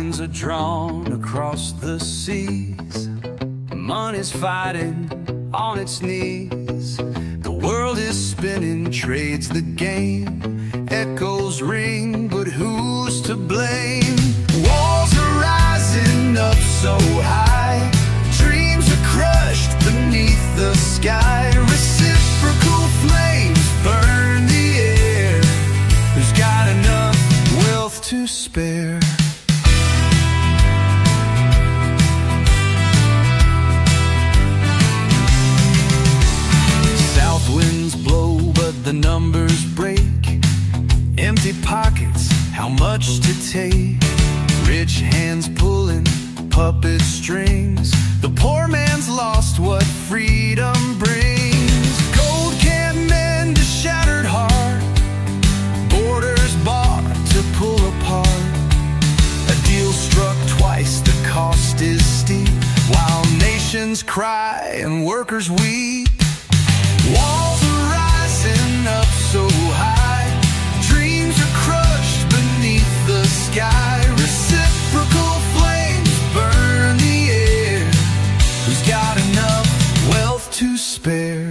lines are drawn across the seas. Money's fighting on its knees. The world is spinning, trades the game. Echoes ring, but who's to blame? Walls are rising up so high. Dreams are crushed beneath the sky. Reciprocal flames burn the air. Who's got enough wealth to spare? South winds blow, but the numbers break. Empty pockets, how much to take? Rich hands pulling puppet strings. The poor man's lost what freedom brings. Gold can't mend a shattered heart. Borders bought to pull apart. A deal struck twice, the cost is steep. While nations cry and workers weep. Walls are rising up so high. Dreams are crushed beneath the sky. Reciprocal flames burn the air. Who's got enough wealth to spare?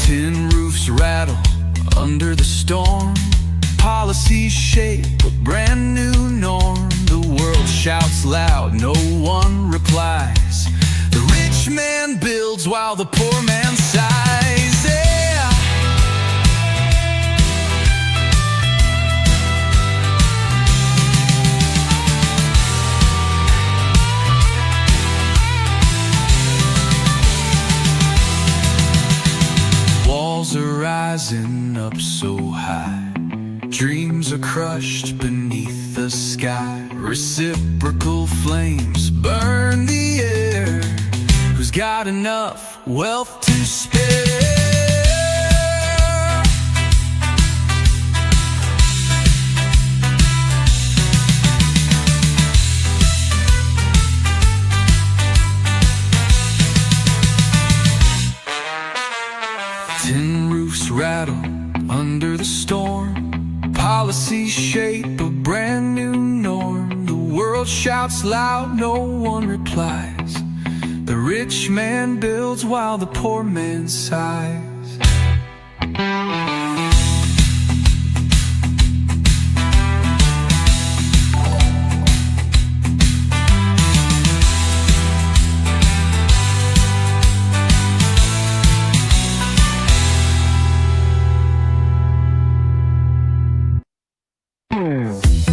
Tin roofs rattle under the storm. Policies shape a brand new norm. The world shouts loud, no one replies. The rich man builds while the poor man sighs. Yeah. Walls are rising up so high. Dreams are crushed beneath the sky. Reciprocal flames burn the air. Who's got enough wealth to spare? 'Tin roofs rattle under the storm. Policies shape a brand new norm. The world shouts loud, no one replies. The rich man builds while the poor man sighs.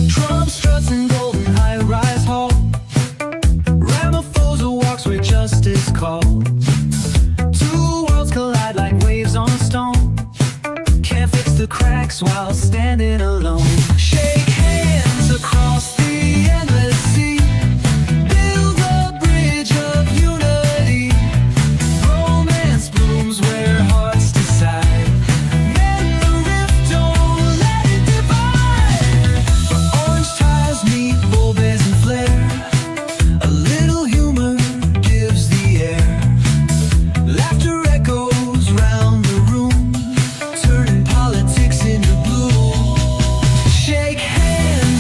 Trump struts in golden high-rise hall. Ramaphosa walks where justice calls. Two worlds collide like waves on a stone. Can't fix the cracks while standing alone. Shake hands across the endless sea. Build a bridge of unity. Romance blooms where hearts decide. Mend the rift, don't let it divide. Orange ties meet bull bears and flair. A little humor gives the air. Laughter echoes round the room, turning politics into blue. Shake hands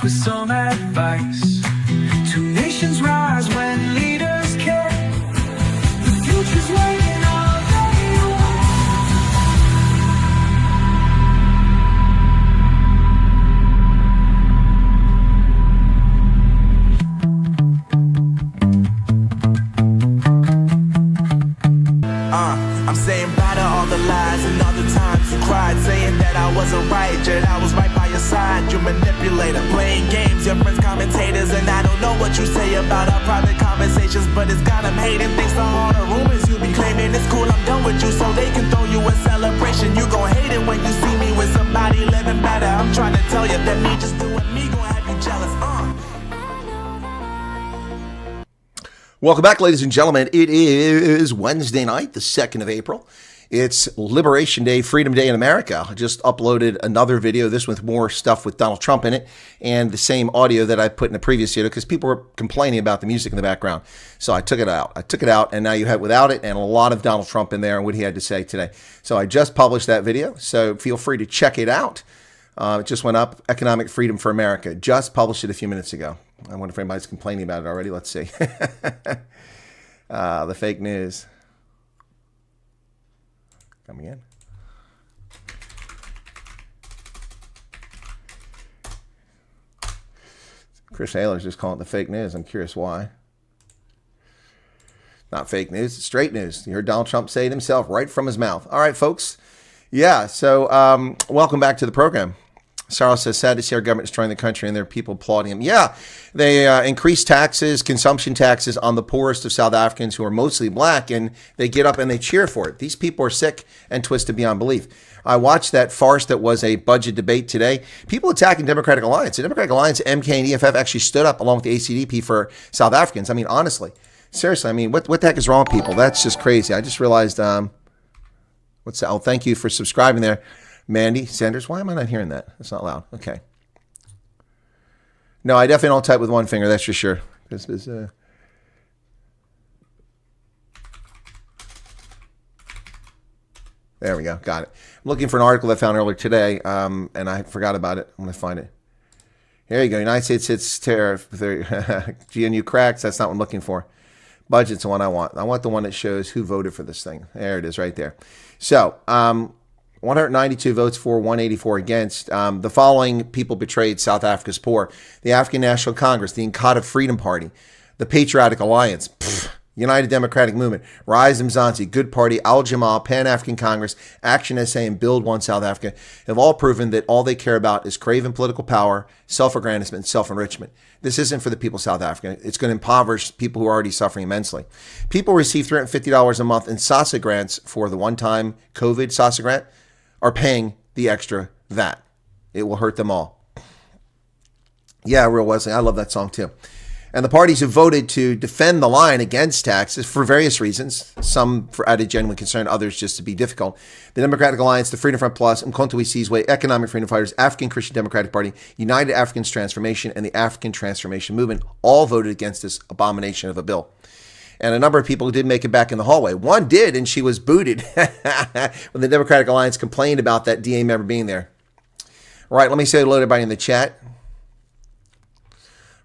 with some advice. Two nations rise when leaders care. The future's waiting already. I'm saying bye to all the lies and all the times you cried, saying that I wasn't right, yet I was right by your side. You manipulator, playing games, your friends commentators, and I don't know what you say about our private conversations, but it's got them hating. Thanks to all the rumors you be claiming. It's cool, I'm done with you, so they can throw you a celebration. You gon' hate it when you see me with somebody living better. I'm trying to tell you that me just doing me gon' have you jealous. Welcome back, ladies and gentlemen. It is Wednesday night, the 2nd of April. It's Liberation Day, Freedom Day in America. I just uploaded another video, this with more stuff with Donald Trump in it, and the same audio that I put in the previous video because people were complaining about the music in the background. So I took it out. And now you have without it and a lot of Donald Trump in there and what he had to say today. So I just published that video, so feel free to check it out. It just went up, Economic Freedom for America. Just published it a few minutes ago. I wonder if anybody's complaining about it already. Let's see. The fake news. Coming in. Chris Ayler's just calling it the fake news. I'm curious why. Not fake news, it's straight news. You heard Donald Trump say it himself right from his mouth. All right, folks. Yeah, so welcome back to the program. Sarah says, sad to see our government destroying the country and there are people applauding him. Yeah, they increase taxes, consumption taxes on the poorest of South Africans who are mostly black, and they get up and they cheer for it. These people are sick and twisted beyond belief. I watched that farce that was a budget debate today. People attacking Democratic Alliance. The Democratic Alliance, MK and EFF actually stood up along with the ACDP for South Africans. I mean, honestly, seriously, I mean, what the heck is wrong with people? That's just crazy. I just realized, what's that? Oh, thank you for subscribing there. Mandy Sanders, why am I not hearing that? That's not loud. Okay. No, I definitely don't type with one finger, that's for sure. This is, there we go. Got it. I'm looking for an article I found earlier today, and I forgot about it. I'm going to find it. Here you go. United States hits tariff. GNU cracks. That's not what I'm looking for. Budget's the one I want. I want the one that shows who voted for this thing. There it is right there. So, 192 votes for, 184 against. The following people betrayed South Africa's poor: the African National Congress, the Inkatha Freedom Party, the Patriotic Alliance, United Democratic Movement, Rise Mzansi, Good Party, Al Jamal, Pan-African Congress, Action SA, and Build One South Africa have all proven that all they care about is craving political power, self-aggrandizement, and self-enrichment. This isn't for the people of South Africa. It's going to impoverish people who are already suffering immensely. People receive $350 a month in SASA grants for the one-time COVID SASA grant, are paying the extra VAT. It will hurt them all. Yeah, Real Wesley. I love that song too. And the parties who voted to defend the line against taxes for various reasons, some for out of genuine concern, others just to be difficult. The Democratic Alliance, the Freedom Front Plus, Umkhonto we Sizwe, Economic Freedom Fighters, African Christian Democratic Party, United Africans Transformation, and the African Transformation Movement all voted against this abomination of a bill. And a number of people did make it back in the hallway. One did, and she was booted when the Democratic Alliance complained about that DA member being there. All right, let me say hello to everybody in the chat.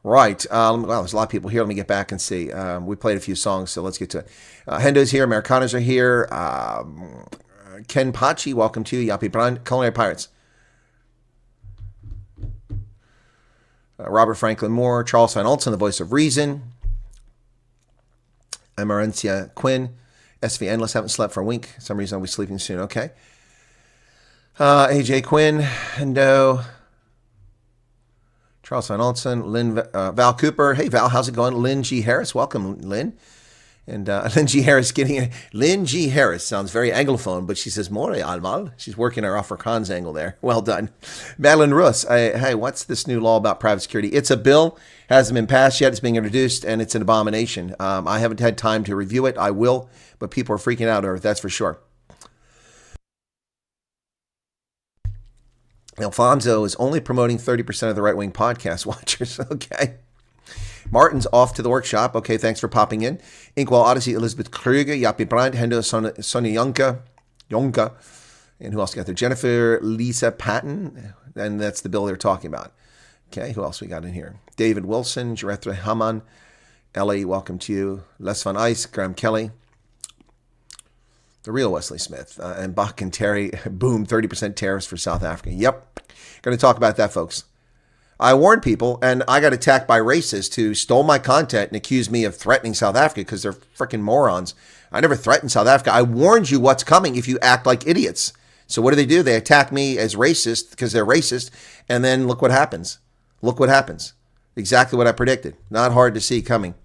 Right. Well, there's a lot of people here. Let me get back and see. We played a few songs, so let's get to it. Hendo's here. Americanos are here. Ken Pachi, welcome to Yapi Brand, Culinary Pirates. Robert Franklin Moore, Charles Van Olsen, the voice of reason. Amarencia Quinn, SV Endless, haven't slept for a week. For some reason I'll be sleeping soon. Okay. AJ Quinn, Hendo, Charles Van Olsen, Lynn, Val Cooper. Hey, Val, how's it going? Lynn G. Harris, welcome, Lynn. And Lynn G. Harris Lynn G. Harris sounds very Anglophone, but she says, More Almal. She's working her Afrikaans angle there. Well done. Madeline Russ, hey, what's this new law about private security? It's a bill. Hasn't been passed yet. It's being introduced, and it's an abomination. I haven't had time to review it. I will, but people are freaking out over it, that's for sure. Alfonso is only promoting 30% of the right-wing podcast watchers. Okay. Martin's off to the workshop. Okay, thanks for popping in. Inkwell Odyssey, Elizabeth Kruger, Yapi Brandt, Hendo, Sonia Yonka, and who else got there? Jennifer Lisa Patton, and that's the bill they're talking about. Okay, who else we got in here? David Wilson, Jarethra Haman, Ellie, welcome to you. Les Van Ice, Graham Kelly, the real Wesley Smith, and Bach and Terry, boom, 30% tariffs for South Africa. Yep, going to talk about that, folks. I warned people, and I got attacked by racists who stole my content and accused me of threatening South Africa because they're freaking morons. I never threatened South Africa. I warned you what's coming if you act like idiots. So what do? They attack me as racist because they're racist, and then look what happens. Look what happens. Exactly what I predicted. Not hard to see coming.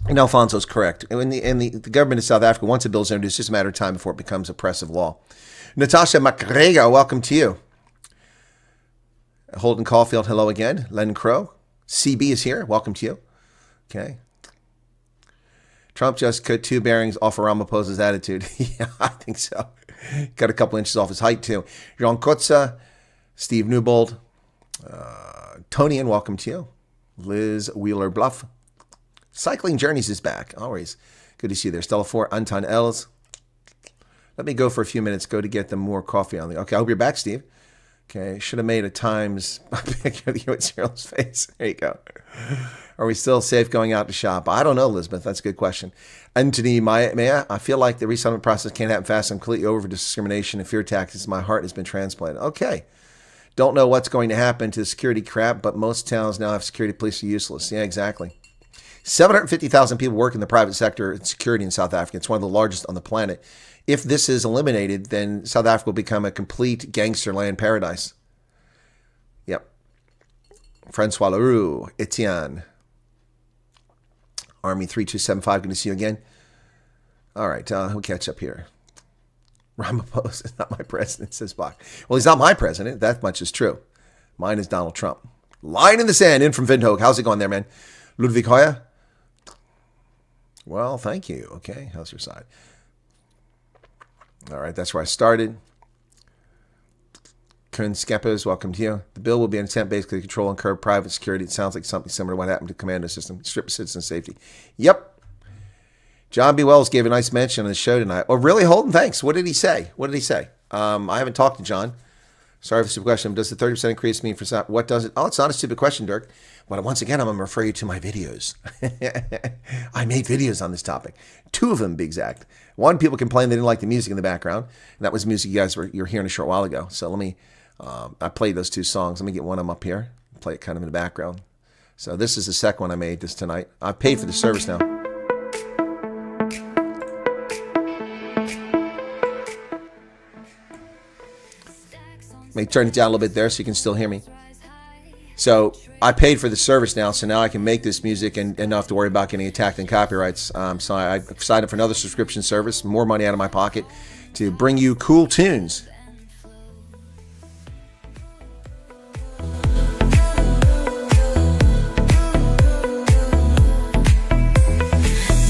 And Alfonso's correct. And the government of South Africa, once a bill is introduced, it's just a matter of time before it becomes oppressive law. Natasha McGregor, welcome to you. Holden Caulfield, hello again. Len Crow. CB is here. Welcome to you. Okay. Trump just cut 2 bearings off of Ramaphosa's attitude. Yeah, I think so. Got a couple inches off his height, too. Jean Kotza, Steve Newbold, Tony, and welcome to you. Liz Wheeler-Bluff. Cycling Journeys is back. Always good to see you there. Stella 4, Anton Els. Let me go for a few minutes. Go to get them more coffee on the... Okay, I hope you're back, Steve. Okay, should have made a Times picture of you at Cyril's face. There you go. Are we still safe going out to shop? I don't know, Elizabeth. That's a good question. Anthony Maya, I feel like the resettlement process can't happen fast. I'm completely over discrimination and fear tactics. My heart has been transplanted. Okay. Don't know what's going to happen to the security crap, but most towns now have security police are useless. Yeah, exactly. 750,000 people work in the private sector in security in South Africa. It's one of the largest on the planet. If this is eliminated, then South Africa will become a complete gangster land paradise. Yep. Francois Leroux, Etienne. Army 3275, good to see you again. All right, we'll catch up here. Ramaphosa is not my president, says Bach. Well, he's not my president. That much is true. Mine is Donald Trump. Line in the sand, in from Windhoek. How's it going there, man? Ludwig Hoya? Well, thank you. Okay, how's your side? All right, that's where I started. Kern Skeppers, welcome to you. The bill will be an attempt basically to control and curb private security. It sounds like something similar to what happened to the commando system. Strip citizen safety. Yep. John B. Wells gave a nice mention on the show tonight. Oh, really, Holden? Thanks. What did he say? I haven't talked to John. Sorry for the stupid question. Does the 30% increase mean for what does it? Oh, it's not a stupid question, Dirk. But once again, I'm going to refer you to my videos. I made videos on this topic. 2 of them, to be exact. One, people complained they didn't like the music in the background. And that was music you were hearing a short while ago. So let me, I played those 2 songs. Let me get one of them up here. Play it kind of in the background. So this is the second one I made this tonight. I paid for the service now. Let me turn it down a little bit there so you can still hear me. So I paid for the service now, so now I can make this music and not have to worry about getting attacked in copyrights. So I signed up for another subscription service, more money out of my pocket, to bring you cool tunes.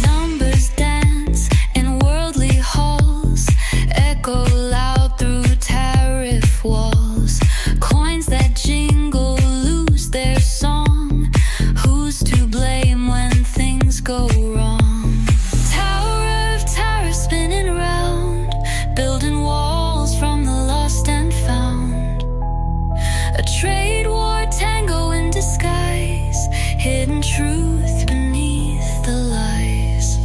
Numbers dance in worldly halls, echo loud through tariff walls. Coins that jingle lose their song. Who's to blame when things go wrong? Tower of tariffs spinning round, building walls from the lost and found. A trade war tango in disguise, hidden truth beneath the lies.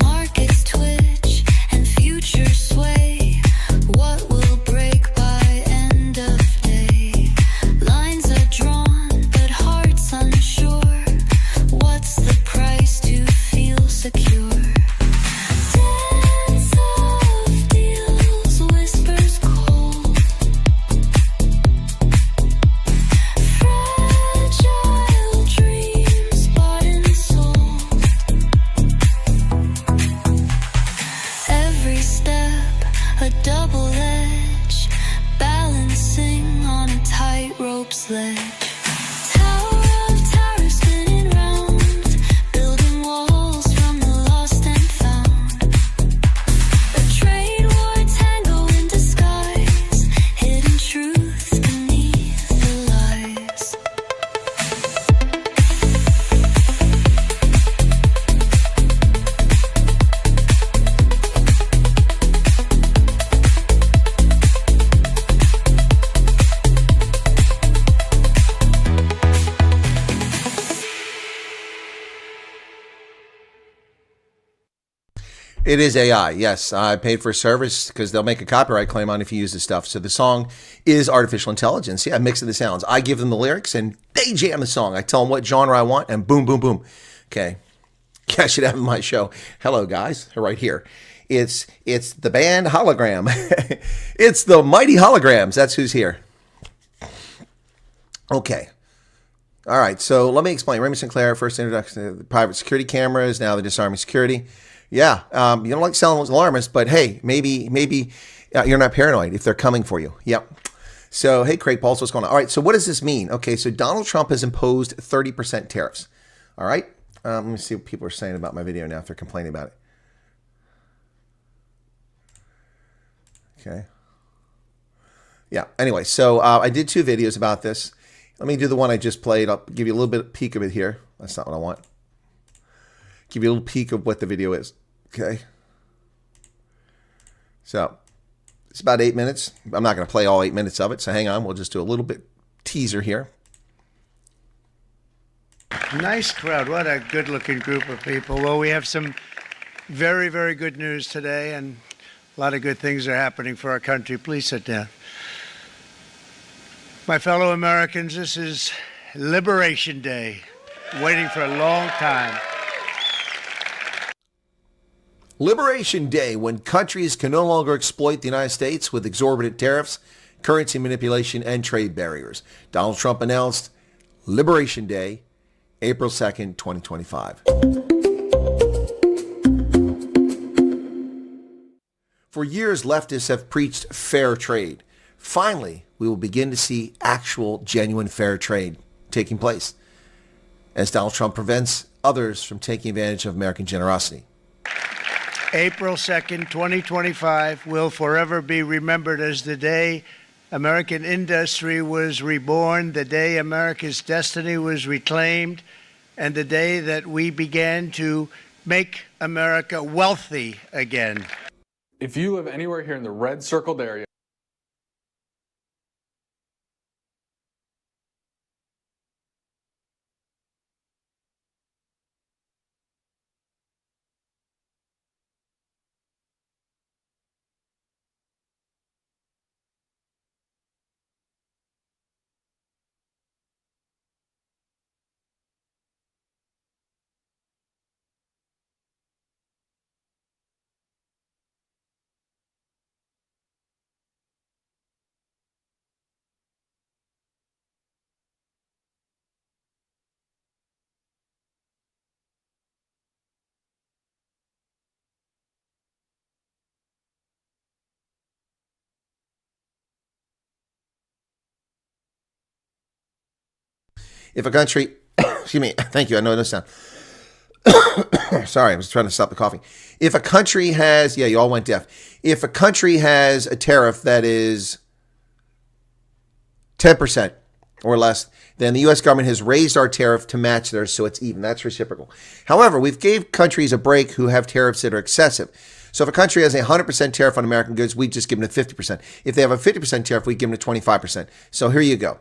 Markets twitch and futures sway. What will break by end of day? Lines are drawn, but hearts unsure. What's the price to feel secure? Dance of deals, whispers cold. Fragile dreams It is AI. Yes, I paid for a service because they'll make a copyright claim on if you use this stuff. So the song is artificial intelligence. Yeah, mixing the sounds. I give them the lyrics and they jam the song. I tell them what genre I want and boom, boom, boom. Okay. I should have my show. Hello, guys. Right here. It's the band Hologram. It's the mighty Holograms. That's who's here. Okay. All right. So let me explain. Raymond Sinclair, first introduction to the private security cameras. Now they're disarming security. Yeah. You don't like selling alarmists, but hey, maybe you're not paranoid if they're coming for you. Yep. So, hey, Craig Pauls, what's going on? All right. So what does this mean? Okay. So Donald Trump has imposed 30% tariffs. All right. Let me see what people are saying about my video now if they're complaining about it. Okay. Yeah. Anyway, so I did 2 videos about this. Let me do the one I just played. I'll give you a little bit of peek of it here. That's not what I want. Give you a little peek of what the video is. Okay. So it's about 8 minutes. I'm not going to play all 8 minutes of it. So hang on. We'll just do a little bit teaser here. Nice crowd. What a good-looking group of people. Well, we have some very, very good news today, and a lot of good things are happening for our country. Please sit down. My fellow Americans, this is Liberation Day. Waiting for a long time. Liberation Day, when countries can no longer exploit the United States with exorbitant tariffs, currency manipulation, and trade barriers. Donald Trump announced Liberation Day, April 2nd, 2025. For years, leftists have preached fair trade. Finally, we will begin to see actual, genuine fair trade taking place as Donald Trump prevents others from taking advantage of American generosity. April 2nd, 2025 will forever be remembered as the day American industry was reborn, the day America's destiny was reclaimed, and the day that we began to make America wealthy again. If you live anywhere here in the red circled area, If a country, excuse me, thank you, I know no sound. Sorry, I was trying to stop the coughing. If a country has, yeah, you all went deaf. If a country has a tariff that is 10% or less, then the U.S. government has raised our tariff to match theirs, so it's even. That's reciprocal. However, we've gave countries a break who have tariffs that are excessive. So if a country has a 100% tariff on American goods, we just give them a 50%. If they have a 50% tariff, we give them a 25%. So here you go.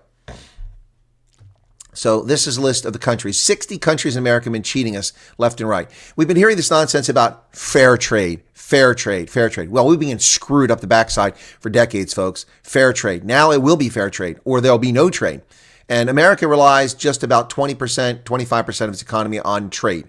So this is a list of the countries. 60 countries in America have been cheating us left and right. We've been hearing this nonsense about fair trade, fair trade, fair trade. Well, we've been screwed up the backside for decades, folks. Fair trade. Now it will be fair trade, or there'll be no trade. And America relies just about 20%, 25% of its economy on trade.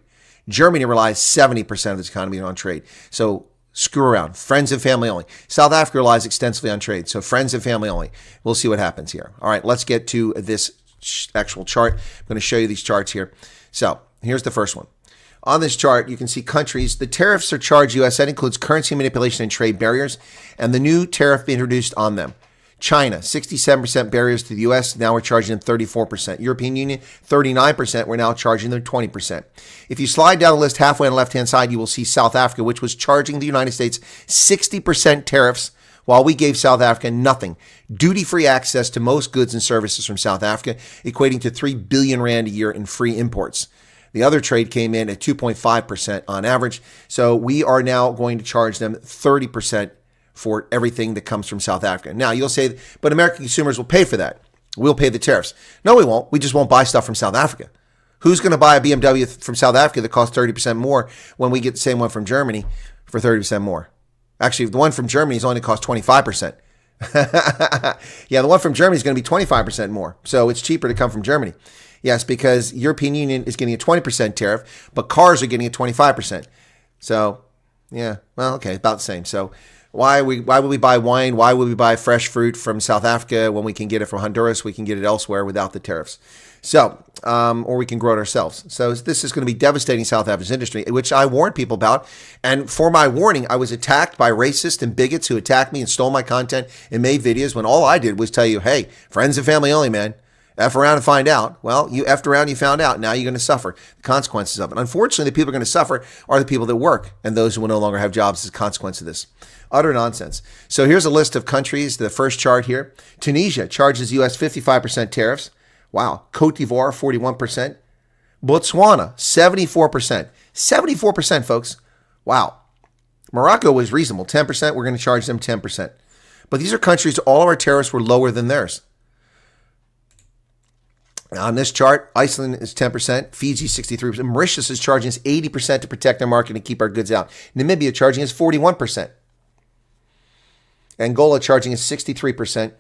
Germany relies 70% of its economy on trade. So screw around. Friends and family only. South Africa relies extensively on trade. So friends and family only. We'll see what happens here. All right, let's get to this actual chart. I'm going to show you these charts here. So here's the first one. On this chart, you can see countries. The tariffs are charged U.S. That includes currency manipulation and trade barriers, and the new tariff being introduced on them. China, 67% barriers to the U.S. Now we're charging them 34%. European Union, 39%. We're now charging them 20%. If you slide down the list halfway on the left-hand side, you will see South Africa, which was charging the United States 60% tariffs, while we gave South Africa nothing. Duty-free access to most goods and services from South Africa, equating to 3 billion rand a year in free imports. The other trade came in at 2.5% on average. So we are now going to charge them 30% for everything that comes from South Africa. Now you'll say, but American consumers will pay for that. We'll pay the tariffs. No, we won't. We just won't buy stuff from South Africa. Who's going to buy a BMW from South Africa that costs 30% more when we get the same one from Germany for 30% more. Actually, the one from Germany is only cost 25%. Yeah, the one from Germany is going to be 25% more. So it's cheaper to come from Germany. Yes, because European Union is getting a 20% tariff, but cars are getting a 25%. So, yeah, well, okay, about the same. So why would we buy wine? Why would we buy fresh fruit from South Africa when we can get it from Honduras? We can get it elsewhere without the tariffs. So, or we can grow it ourselves. So this is going to be devastating South Africa's industry, which I warned people about. And for my warning, I was attacked by racists and bigots who attacked me and stole my content and made videos when all I did was tell you, hey, friends and family only, man. F around and find out. Well, you effed around, you found out. Now you're going to suffer the consequences of it. Unfortunately, the people who are going to suffer are the people that work and those who will no longer have jobs as a consequence of this. Utter nonsense. So here's a list of countries. The first chart here. Tunisia charges U.S. 55% tariffs. Wow. Cote d'Ivoire, 41%. Botswana, 74%. 74%, folks. Wow. Morocco was reasonable, 10%. We're going to charge them 10%. But these are countries, all of our tariffs were lower than theirs. On this chart, Iceland is 10%, Fiji 63%, Mauritius is charging us 80% to protect their market and keep our goods out. Namibia charging us 41%. Angola charging us 63%.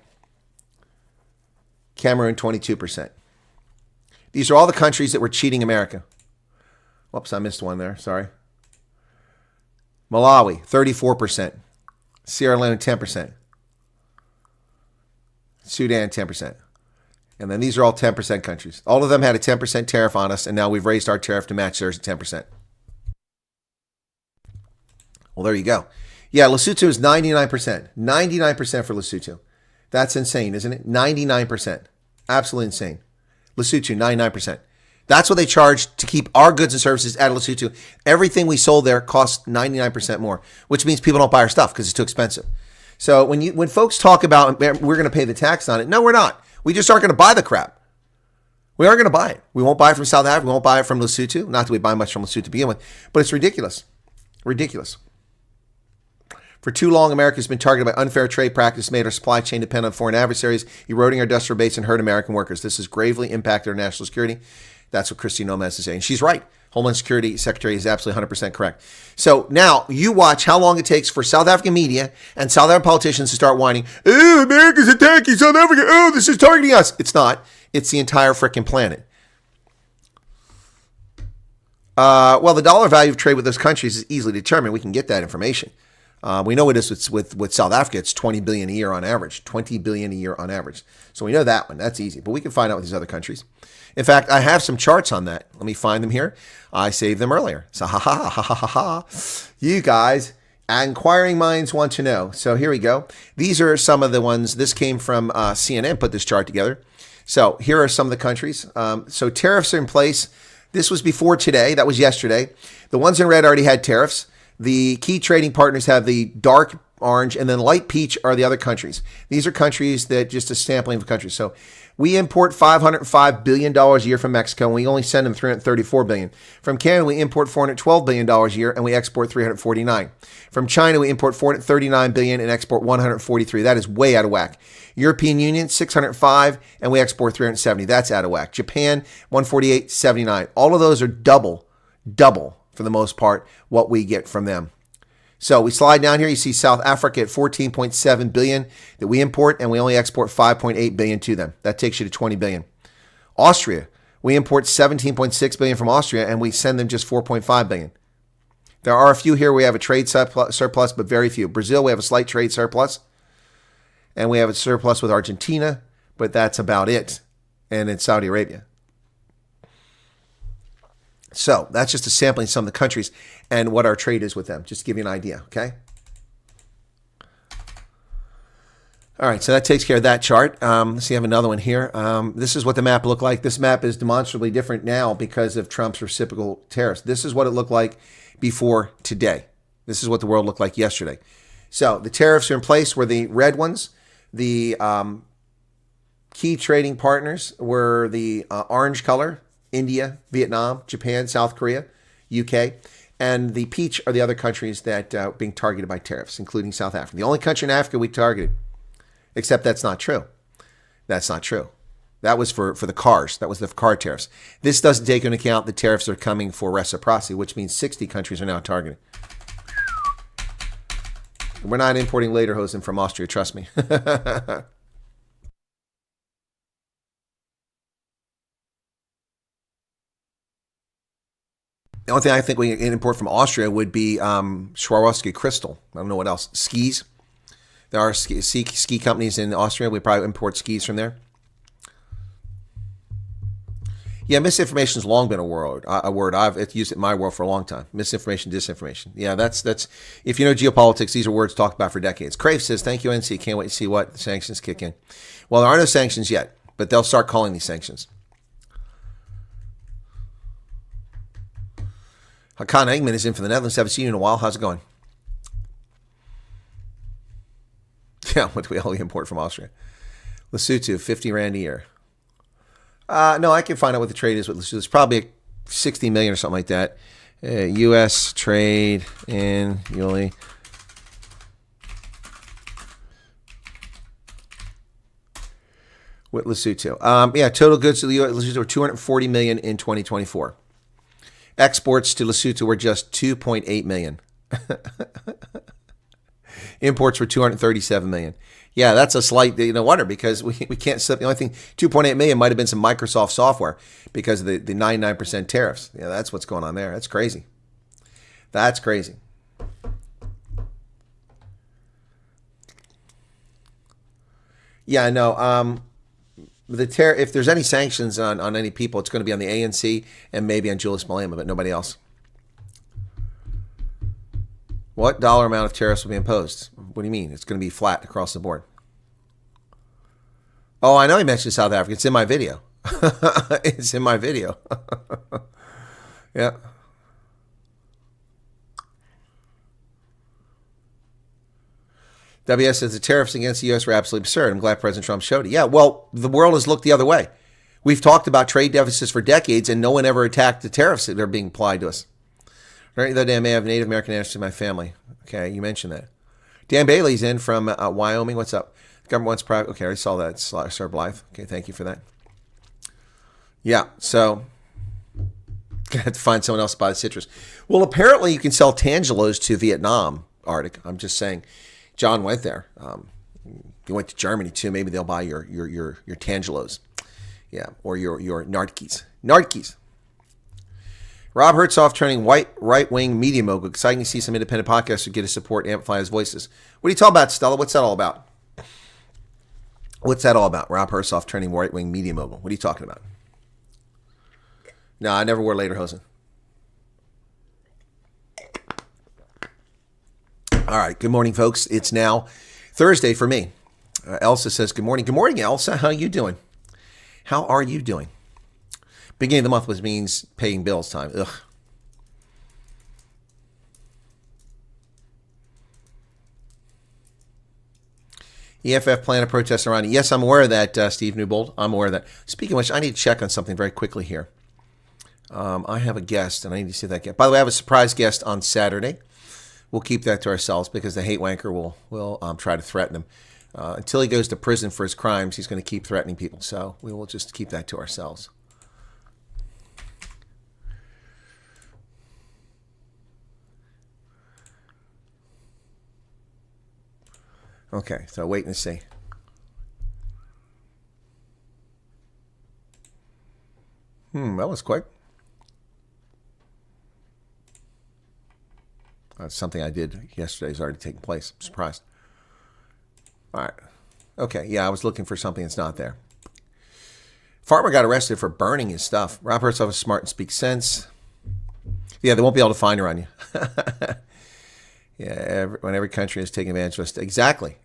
Cameroon 22%. These are all the countries that were cheating America. Whoops, I missed one there, sorry. Malawi 34%. Sierra Leone 10%. Sudan 10%. And then these are all 10% countries. All of them had a 10% tariff on us, and now we've raised our tariff to match theirs at 10%. Well, there you go. Yeah, Lesotho is 99%. 99% for Lesotho. That's insane, isn't it? 99%. Absolutely insane. Lesotho, 99%. That's what they charge to keep our goods and services at Lesotho. Everything we sold there costs 99% more, which means people don't buy our stuff because it's too expensive. So when folks talk about we're going to pay the tax on it, no, we're not. We just aren't going to buy the crap. We aren't going to buy it. We won't buy it from South Africa. We won't buy it from Lesotho. Not that we buy much from Lesotho to begin with, but it's ridiculous. Ridiculous. For too long, America has been targeted by unfair trade practice, made our supply chain dependent on foreign adversaries, eroding our industrial base and hurt American workers. This has gravely impacted our national security. That's what Christy Gomez is saying. She's right. Homeland Security Secretary is absolutely 100% correct. So now you watch how long it takes for South African media and South African politicians to start whining, oh, America's attacking South Africa. Oh, this is targeting us. It's not. It's the entire freaking planet. Well, the dollar value of trade with those countries is easily determined. We can get that information. We know it is with South Africa. It's $20 billion a year on average. $20 billion a year on average. So we know that one. That's easy. But we can find out with these other countries. In fact, I have some charts on that. Let me find them here. I saved them earlier. So you guys, inquiring minds want to know. So here we go. These are some of the ones. This came from CNN, put this chart together. So here are some of the countries. So tariffs are in place. This was before today. That was yesterday. The ones in red already had tariffs. The key trading partners have the dark orange, and then light peach are the other countries. These are countries that just a sampling of countries. So we import $505 billion a year from Mexico, and we only send them $334 billion. From Canada, we import $412 billion a year, and we export $349. From China, we import $439 billion and export $143. That is way out of whack. European Union, $605, and we export $370. That's out of whack. Japan, $148, $79. All of those are double, for the most part, what we get from them. So we slide down here, you see South Africa at $14.7 billion that we import, and we only export $5.8 billion to them. That takes you to $20 billion. Austria, we import $17.6 billion from Austria, and we send them just $4.5 billion. There are a few here we have a trade surplus, but very few. Brazil, we have a slight trade surplus, and we have a surplus with Argentina, but that's about it. And it's Saudi Arabia. So that's just a sampling of some of the countries and what our trade is with them, just to give you an idea, okay? All right, so that takes care of that chart. Let's see, I have another one here. This is what the map looked like. This map is demonstrably different now because of Trump's reciprocal tariffs. This is what it looked like before today. This is what the world looked like yesterday. So the tariffs are in place were the red ones. The key trading partners were the orange color, India, Vietnam, Japan, South Korea, UK, and the peach are the other countries that are being targeted by tariffs, including South Africa. The only country in Africa we targeted, except that's not true. That's not true. That was for the cars. That was the car tariffs. This doesn't take into account the tariffs that are coming for reciprocity, which means 60 countries are now targeted. We're not importing lederhosen from Austria, trust me. The only thing I think we can import from Austria would be Swarovski crystal. I don't know what else. Skis. There are ski companies in Austria. We probably import skis from there. Yeah, misinformation has long been a word. I've used it in my world for a long time. Misinformation, disinformation. Yeah, that's. If you know geopolitics, these are words talked about for decades. Crave says, "Thank you, NC. Can't wait to see what the sanctions kick in." Well, there are no sanctions yet, but they'll start calling these sanctions. Hakan Eggman is in for the Netherlands. Haven't seen you in a while. How's it going? Yeah, what do we all import from Austria? Lesotho, 50 Rand a year. No, I can find out what the trade is with Lesotho. It's probably 60 million or something like that. U.S. trade annually. With Lesotho. Yeah, total goods to the U.S. Lesotho were 240 million in 2024. Exports to Lesotho were just 2.8 million. Imports were 237 million. Yeah, that's a slight, no wonder, because we can't, the only thing, 2.8 million might have been some Microsoft software because of the 99% tariffs. Yeah, that's what's going on there. That's crazy. That's crazy. Yeah, I know. If there's any sanctions on any people, it's going to be on the ANC and maybe on Julius Malema, but nobody else. What dollar amount of tariffs will be imposed? What do you mean? It's going to be flat across the board. Oh, I know he mentioned South Africa. It's in my video. It's in my video. Yeah. WS says the tariffs against the U.S. were absolutely absurd. I'm glad President Trump showed it. Yeah, well, the world has looked the other way. We've talked about trade deficits for decades, and no one ever attacked the tariffs that are being applied to us. Right, the other day I may have Native American ancestors in my family. Okay, you mentioned that. Dan Bailey's in from Wyoming. What's up? Government wants private. Okay, I already saw that. Sir Blythe. Okay, thank you for that. Yeah, so gonna have to find someone else to buy the citrus. Well, apparently you can sell tangelos to Vietnam, Arctic. I'm just saying. John went there. He went to Germany too. Maybe they'll buy your tangelos. Yeah, or your Nardkis. Nardkis. Rob Hertzhoff turning white right-wing media mogul. Exciting to see some independent podcasters get his support and amplify his voices. What are you talking about, Stella? What's that all about? What's that all about? Rob Hertzhoff turning right-wing media mogul. What are you talking about? No, I never wore lederhosen. All right. Good morning, folks. It's now Thursday for me. Elsa says, good morning. Good morning, Elsa. How are you doing? How are you doing? Beginning of the month means paying bills time. Ugh. EFF plan to protest Iran. Yes, I'm aware of that, Steve Newbold. I'm aware of that. Speaking of which, I need to check on something very quickly here. I have a guest, and I need to see that guest. By the way, I have a surprise guest on Saturday. We'll keep that to ourselves because the hate wanker will try to threaten him. Until he goes to prison for his crimes, he's going to keep threatening people. So we will just keep that to ourselves. Okay, so wait and see. That was quick. That's something I did yesterday has already taken place. I'm surprised. All right. Okay, yeah, I was looking for something that's not there. Farmer got arrested for burning his stuff. Rob Hertzhoff is smart and speaks sense. Yeah, they won't be able to find her on you. Yeah, when every country is taking advantage of us. Exactly.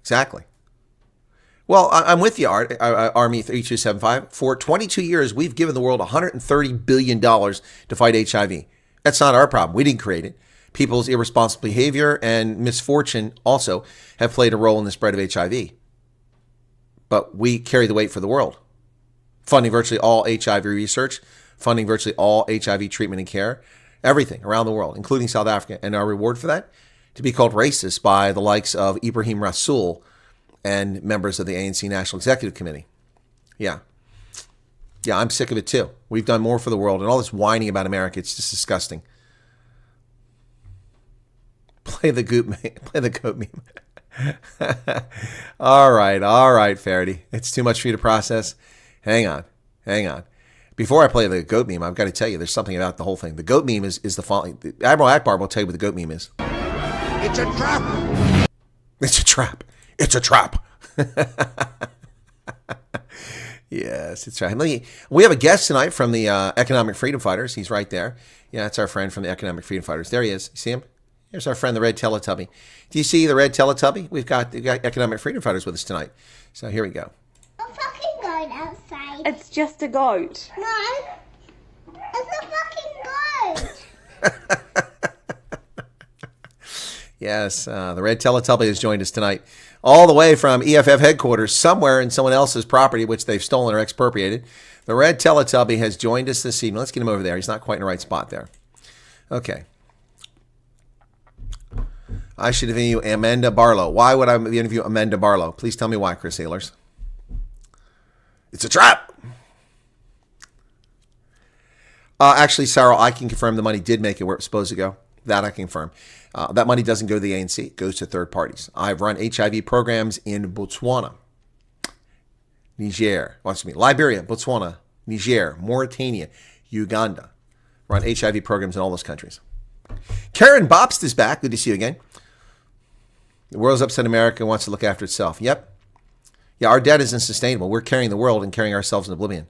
Well, I'm with you, Army 3275. For 22 years, we've given the world $130 billion to fight HIV. That's not our problem. We didn't create it. People's irresponsible behavior and misfortune also have played a role in the spread of HIV. But we carry the weight for the world. Funding virtually all HIV research, funding virtually all HIV treatment and care, everything around the world, including South Africa. And our reward for that? To be called racist by the likes of Ibrahim Rasool and members of the ANC National Executive Committee. Yeah, I'm sick of it too. We've done more for the world, and all this whining about America, it's just disgusting. Play the goat meme. All right, Faraday. It's too much for you to process. Hang on. Before I play the goat meme, I've got to tell you, there's something about the whole thing. The goat meme is the following. Admiral Akbar will tell you what the goat meme is. It's a trap. It's a trap. It's a trap. Yes, it's right. We have a guest tonight from the Economic Freedom Fighters. He's right there. Yeah, it's our friend from the Economic Freedom Fighters. There he is. You see him? Here's our friend, the Red Teletubby. Do you see the Red Teletubby? We've got Economic Freedom Fighters with us tonight. So here we go. A fucking goat outside. It's just a goat. No, it's a fucking goat. Yes, the Red Teletubby has joined us tonight, all the way from EFF headquarters, somewhere in someone else's property, which they've stolen or expropriated. The Red Teletubby has joined us this evening. Let's get him over there. He's not quite in the right spot there. Okay. I should interview Amanda Barlow. Why would I interview Amanda Barlow? Please tell me why, Chris Ehlers. It's a trap. Actually, Sarah, I can confirm the money did make it where it was supposed to go. That I can confirm. That money doesn't go to the ANC. It goes to third parties. I've run HIV programs in Botswana, Niger, Liberia, Botswana, Niger, Mauritania, Uganda. Run HIV programs in all those countries. Karen Bobst is back. Good to see you again. The world's upset. America wants to look after itself. Yep. Yeah, our debt isn't sustainable. We're carrying the world and carrying ourselves in oblivion.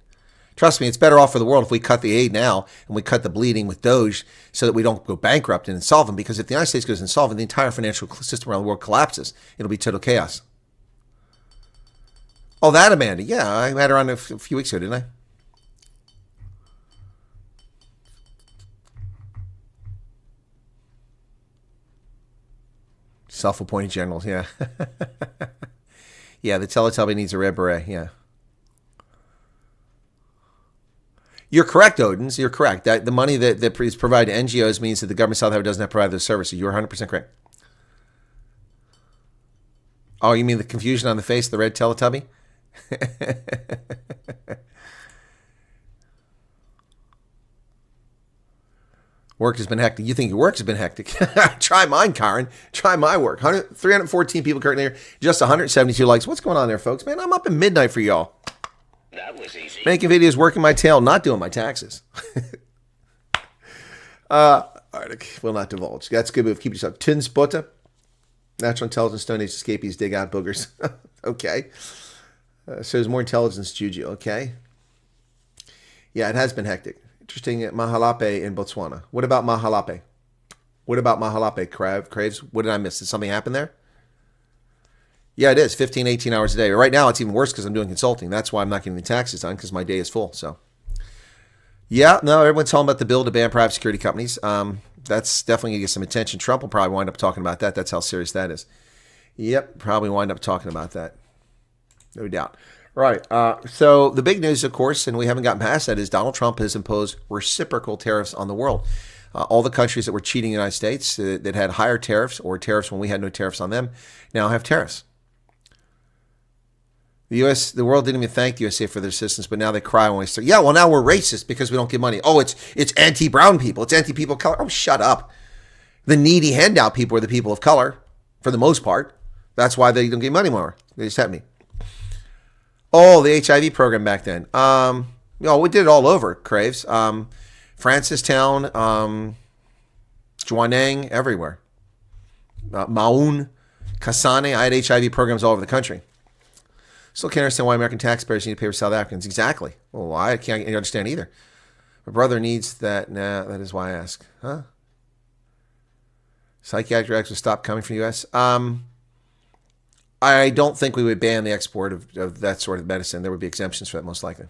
Trust me, it's better off for the world if we cut the aid now and we cut the bleeding with Doge so that we don't go bankrupt and insolvent. Because if the United States goes insolvent, the entire financial system around the world collapses. It'll be total chaos. Oh, that Amanda. Yeah, I had her on a few weeks ago, didn't I? Self-appointed generals, yeah. Yeah, the Teletubby needs a red beret, yeah. You're correct, Odins. You're correct. That the money that is provided to NGOs means that the government of South Africa doesn't have to provide those services. You're 100% correct. Oh, you mean the confusion on the face of the red Teletubby? Work has been hectic. You think your work has been hectic? Try mine, Karen. Try my work. 314 people currently here. Just 172 likes. What's going on there, folks? Man, I'm up at midnight for y'all. That was easy. Making videos, working my tail, not doing my taxes. All right, will not divulge. That's a good move. Keep yourself. Tinsbutter. Natural intelligence, Stone Age escapees, dig out boogers. Okay. So there's more intelligence, Juju. Okay. Yeah, it has been hectic. Interesting at Mahalape in Botswana. What about Mahalape? Craves? What did I miss? Did something happen there? Yeah, it is. 15, 18 hours a day. Right now, it's even worse because I'm doing consulting. That's why I'm not getting the taxes done, because my day is full. So, yeah, no, everyone's talking about the bill to ban private security companies. That's definitely going to get some attention. Trump will probably wind up talking about that. That's how serious that is. Yep, probably wind up talking about that. No doubt. Right. So the big news, of course, and we haven't gotten past that, is Donald Trump has imposed reciprocal tariffs on the world. All the countries that were cheating the United States that had higher tariffs or tariffs when we had no tariffs on them now have tariffs. The world didn't even thank the USA for their assistance, but now they cry when we start. Yeah, well, now we're racist because we don't give money. Oh, it's anti-brown people. It's anti-people of color. Oh, shut up. The needy handout people are the people of color, for the most part. That's why they don't give money more. They just have me. Oh, the HIV program back then. We did it all over, Craves. Francistown, Jwaneng, everywhere. Maun, Kasane. I had HIV programs all over the country. Still can't understand why American taxpayers need to pay for South Africans. Exactly. Well, I can't understand either. My brother needs that. Nah, that is why I ask. Huh? Psychiatric drugs will stop coming from the U.S.? I don't think we would ban the export of that sort of medicine. There would be exemptions for that, most likely.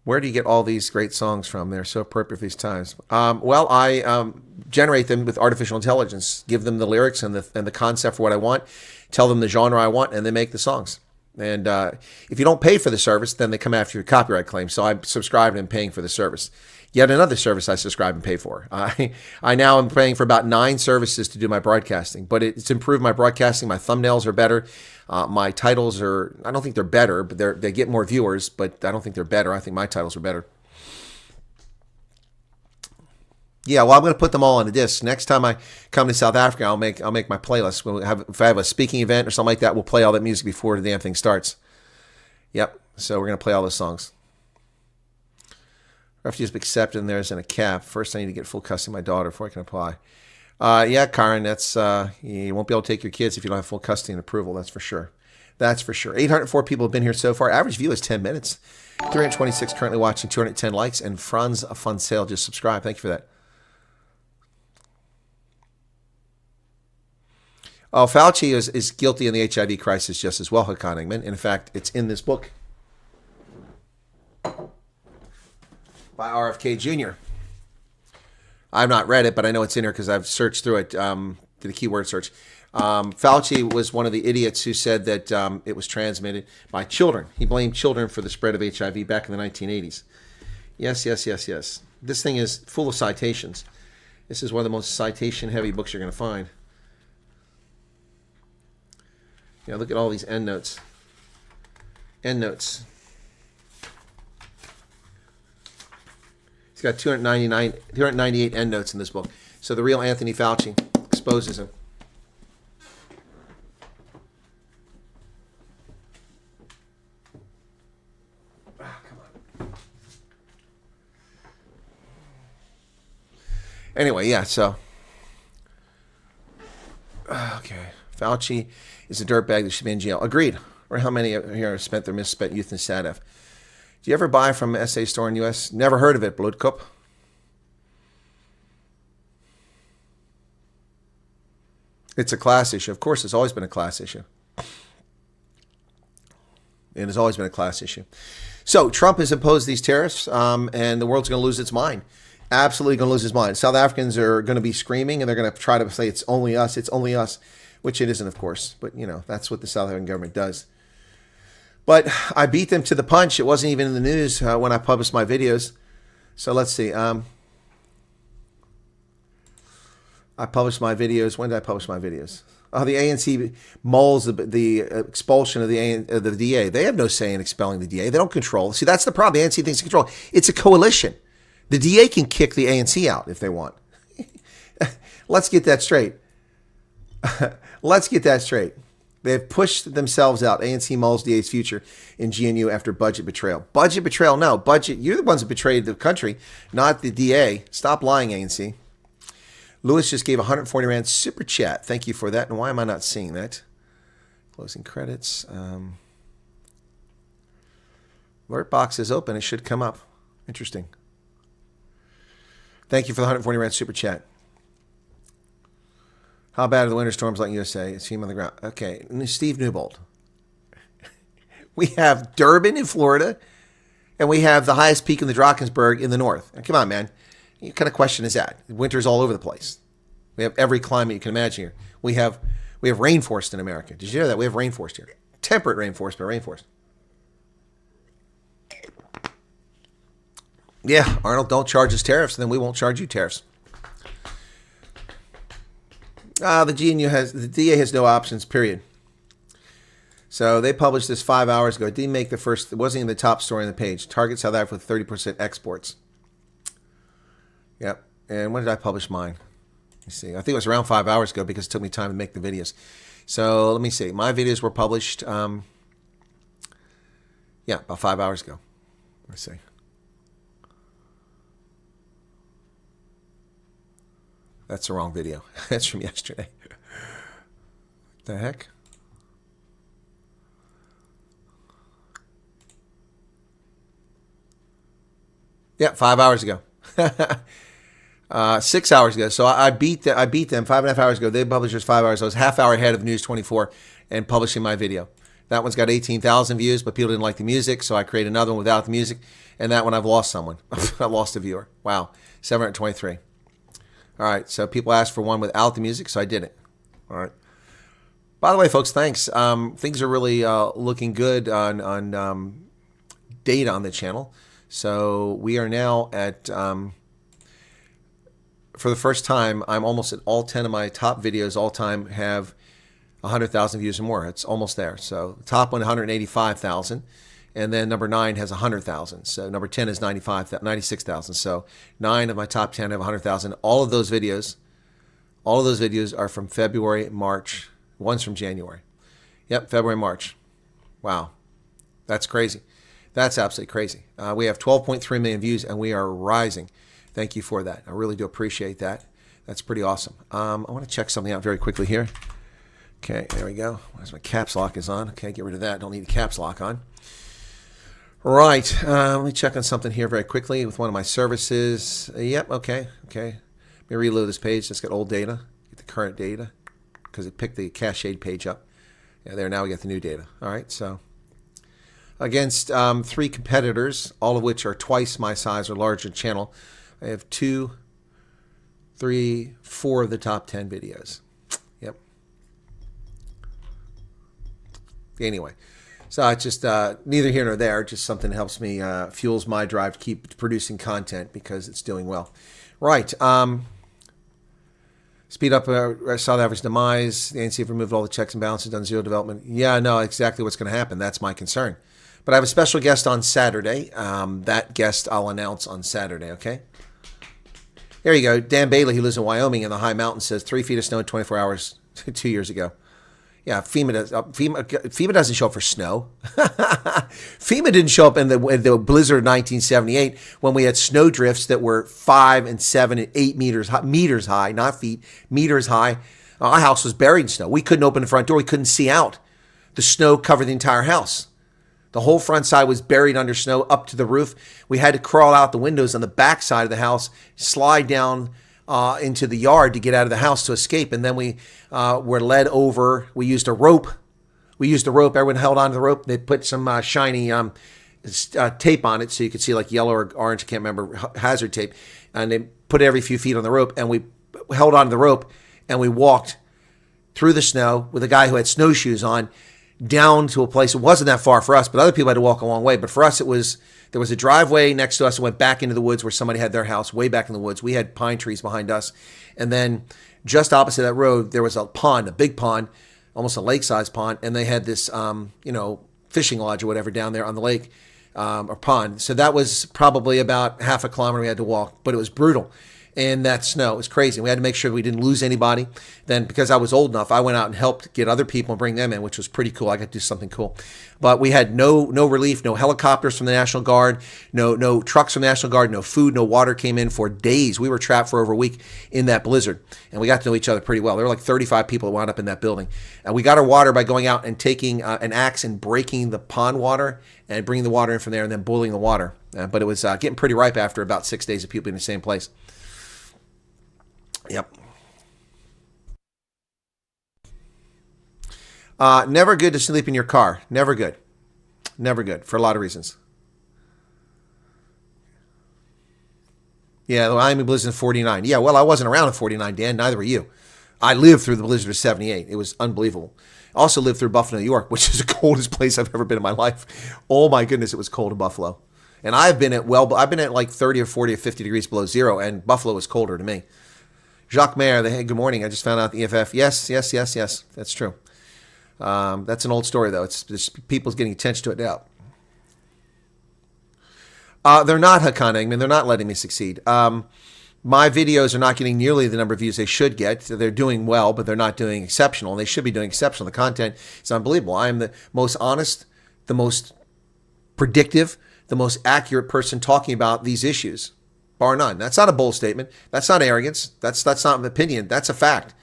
Where do you get all these great songs from? They're so appropriate for these times. I generate them with artificial intelligence, give them the lyrics and the concept for what I want, tell them the genre I want, and they make the songs. And if you don't pay for the service, then they come after your copyright claim. So I'm subscribed and paying for the service. Yet another service I subscribe and pay for. I now am paying for about 9 services to do my broadcasting, but it's improved my broadcasting. My thumbnails are better. My titles are, I don't think they're better, but they get more viewers, but I don't think they're better. I think my titles are better. Yeah, well, I'm going to put them all on a disc. Next time I come to South Africa, I'll make my playlist. If I have a speaking event or something like that, we'll play all that music before the damn thing starts. Yep. So we're going to play all those songs. Refugees accepted, and there's in a cap. First, I need to get full custody of my daughter before I can apply. Yeah, Karen, that's you won't be able to take your kids if you don't have full custody and approval. That's for sure. That's for sure. 804 people have been here so far. Average view is 10 minutes. 326 currently watching, 210 likes, and Franz Fun Sale just subscribed. Thank you for that. Oh, Fauci is guilty in the HIV crisis just as well, Hakan Ingman. In fact, it's in this book by RFK Jr. I've not read it, but I know it's in here because I've searched through it, did a keyword search. Fauci was one of the idiots who said that it was transmitted by children. He blamed children for the spread of HIV back in the 1980s. Yes, yes, yes, yes. This thing is full of citations. This is one of the most citation-heavy books you're going to find. Yeah, look at all these endnotes. Endnotes. He's got 298 endnotes in this book. So the real Anthony Fauci exposes him. Anyway, yeah, so. Okay. Fauci is a dirtbag that should be in jail. Agreed. Or how many here have spent their misspent youth in SADF? Do you ever buy from an SA store in the U.S.? Never heard of it, Bloodcup. It's a class issue. Of course, it's always been a class issue. It has always been a class issue. So Trump has imposed these tariffs, and the world's going to lose its mind. Absolutely going to lose its mind. South Africans are going to be screaming, and they're going to try to say it's only us, which it isn't, of course. But, you know, that's what the South African government does. But I beat them to the punch. It wasn't even in the news when I published my videos. So let's see. I published my videos. When did I publish my videos? Oh, the ANC mulls the expulsion of the DA. They have no say in expelling the DA. They don't control. See, that's the problem. The ANC thinks they control. It's a coalition. The DA can kick the ANC out if they want. Let's get that straight. Let's get that straight. They've pushed themselves out. ANC mulls DA's future in GNU after budget betrayal. Budget betrayal? No. Budget. You're the ones that betrayed the country, not the DA. Stop lying, ANC. Lewis just gave 140 Rand super chat. Thank you for that. And why am I not seeing that? Closing credits. Alert box is open. It should come up. Interesting. Thank you for the 140 Rand super chat. How bad are the winter storms like USA? It's him on the ground. Okay, Steve Newbold. We have Durban in Florida, and we have the highest peak in the Drakensberg in the north. Now, come on, man. What kind of question is that? Winter's all over the place. We have every climate you can imagine here. We have rainforest in America. Did you hear that? We have rainforest here. Temperate rainforest, but rainforest. Yeah, Arnold, don't charge us tariffs, and then we won't charge you tariffs. The DA has no options, period. So they published this 5 hours ago. It didn't make it wasn't even the top story on the page. Target South Africa with 30% exports. Yep. And when did I publish mine? Let me see. I think it was around 5 hours ago because it took me time to make the videos. So let me see. My videos were published, about 5 hours ago. Let's see. That's the wrong video. That's from yesterday. What the heck? Yeah, 5 hours ago. 6 hours ago. So I beat them 5.5 hours ago. They published just 5 hours. I was half hour ahead of News 24 and publishing my video. That one's got 18,000 views, but people didn't like the music, so I created another one without the music. And that one I've lost someone. I lost a viewer. Wow. 723. All right, so people asked for one without the music, so I did it. All right. By the way, folks, thanks. Things are really looking good on data on the channel. So we are now at, for the first time, I'm almost at all 10 of my top videos all time have 100,000 views or more. It's almost there. So the top one, 185,000. And then number 9 has 100,000. So number 10 is 96,000. So 9 of my top 10 have 100,000. All of those videos are from February, March. One's from January. Yep, February, March. Wow. That's crazy. That's absolutely crazy. We have 12.3 million views, and we are rising. Thank you for that. I really do appreciate that. That's pretty awesome. I want to check something out very quickly here. Okay, there we go. As my caps lock is on. Okay, get rid of that. Don't need the caps lock on. Right. Let me check on something here very quickly with one of my services. Yep, okay. Let me reload this page. Just got old data. Get the current data because it picked the cached page up. Yeah, there. Now we got the new data. All right, so against 3 competitors, all of which are twice my size or larger channel, I have 2, 3, 4 of the top 10 videos. Yep. Anyway, so it's just neither here nor there. Just something that helps me, fuels my drive to keep producing content because it's doing well. Right. Speed up solid average demise. The ANC have removed all the checks and balances, done zero development. Yeah, I know exactly what's going to happen. That's my concern. But I have a special guest on Saturday. That guest I'll announce on Saturday, okay? Here you go. Dan Bailey, who lives in Wyoming in the high mountains, says 3 feet of snow in 24 hours 2 years ago. Yeah, FEMA doesn't show up for snow. FEMA didn't show up in the blizzard of 1978 when we had snow drifts that were 5 and 7 and 8 meters high, not feet, meters high. Our house was buried in snow. We couldn't open the front door. We couldn't see out. The snow covered the entire house. The whole front side was buried under snow up to the roof. We had to crawl out the windows on the back side of the house, slide down into the yard to get out of the house to escape. And then we were led over. We used a rope. Everyone held onto the rope. They put some shiny tape on it so you could see like yellow or orange, I can't remember, hazard tape. And they put it every few feet on the rope. And we held onto the rope and we walked through the snow with a guy who had snowshoes on down to a place. It wasn't that far for us, but other people had to walk a long way. But for us, there was a driveway next to us that went back into the woods where somebody had their house way back in the woods. We had pine trees behind us. And then just opposite that road, there was a pond, a big pond, almost a lake-sized pond. And they had this, fishing lodge or whatever down there on the lake or pond. So that was probably about half a kilometer we had to walk, but it was brutal. And that snow was crazy. We had to make sure we didn't lose anybody. Then, because I was old enough, I went out and helped get other people and bring them in, which was pretty cool. I got to do something cool. But we had no relief, no helicopters from the National Guard, no trucks from the National Guard, no food, no water came in for days. We were trapped for over a week in that blizzard. And we got to know each other pretty well. There were like 35 people that wound up in that building. And we got our water by going out and taking an axe and breaking the pond water and bringing the water in from there and then boiling the water. But it was getting pretty ripe after about 6 days of people being in the same place. Yep. Never good to sleep in your car. Never good. Never good for a lot of reasons. Yeah, the Miami blizzard in 49. Yeah, well, I wasn't around in 49, Dan. Neither were you. I lived through the blizzard of 78. It was unbelievable. I also lived through Buffalo, New York, which is the coldest place I've ever been in my life. Oh my goodness, it was cold in Buffalo. And I've been at like 30 or 40 or 50 degrees below zero, and Buffalo was colder to me. Jacques Mayer, hey, good morning. I just found out the EFF. Yes. That's true. That's an old story, though. It's people's getting attention to it now. They're not, Hakan Engman. They're not letting me succeed. My videos are not getting nearly the number of views they should get. They're doing well, but they're not doing exceptional. And they should be doing exceptional. The content is unbelievable. I am the most honest, the most predictive, the most accurate person talking about these issues. Bar none. That's not a bold statement. That's not arrogance. That's not an opinion. That's a fact.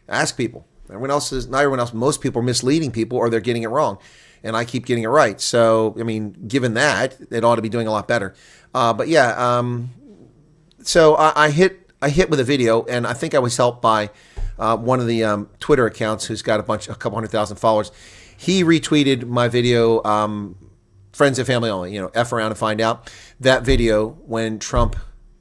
Ask people. Not everyone else. Most people are misleading people or they're getting it wrong. And I keep getting it right. So, I mean, given that, it ought to be doing a lot better. But yeah, so I hit with a video, and I think I was helped by one of the Twitter accounts who's got a couple 100,000 followers. He retweeted my video, friends and family only, F around and find out, that video when Trump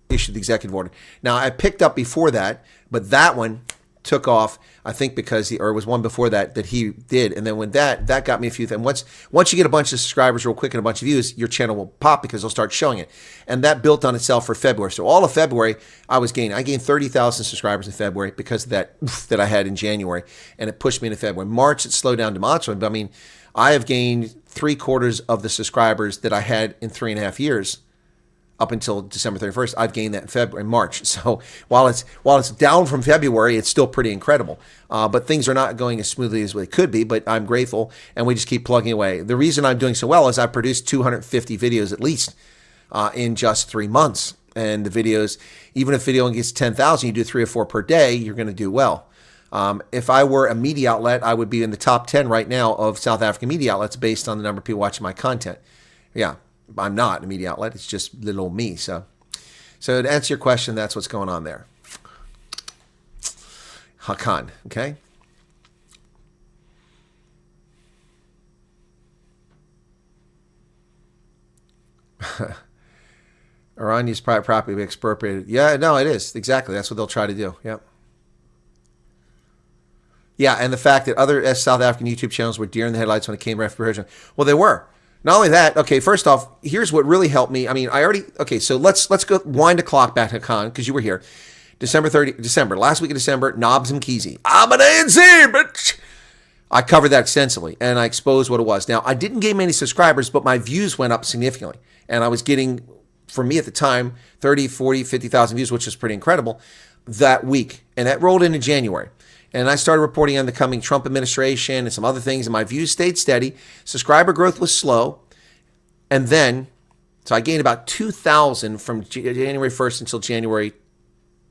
issued the executive order. Now, I picked up before that, but that one took off, I think because it was one before that he did. And then when that got me a few things. Once you get a bunch of subscribers real quick and a bunch of views, your channel will pop because they'll start showing it. And that built on itself for February. So all of February, I gained 30,000 subscribers in February because of that I had in January. And it pushed me into February. March, it slowed down demonstrably. But I mean, I have gained 3/4 of the subscribers that I had in 3.5 years up until December 31st. I've gained that in February, March. So while it's down from February, it's still pretty incredible. But things are not going as smoothly as they could be, but I'm grateful, and we just keep plugging away. The reason I'm doing so well is I produced 250 videos at least in just 3 months. And the videos, even if video gets 10,000, you do 3 or 4 per day, you're going to do well. If I were a media outlet, I would be in the top 10 right now of South African media outlets based on the number of people watching my content. Yeah, I'm not a media outlet. It's just little old me. So to answer your question, that's what's going on there. Hakan, okay? Iranian's private property will be expropriated. Yeah, no, it is. Exactly. That's what they'll try to do. Yep. Yeah, and the fact that other South African YouTube channels were deer in the headlights when it came to reparation. Well, they were. Not only that, okay, first off, here's what really helped me. I mean, so let's go wind the clock back to Khan, because you were here. Last week of December, Knobs and Keezy. I'm an ANC, bitch. I covered that extensively, and I exposed what it was. Now, I didn't gain many subscribers, but my views went up significantly. And I was getting, for me at the time, 30, 40, 50,000 views, which was pretty incredible, that week. And that rolled into January. And I started reporting on the coming Trump administration and some other things, and my views stayed steady. Subscriber growth was slow. And then, so I gained about 2,000 from January 1st until January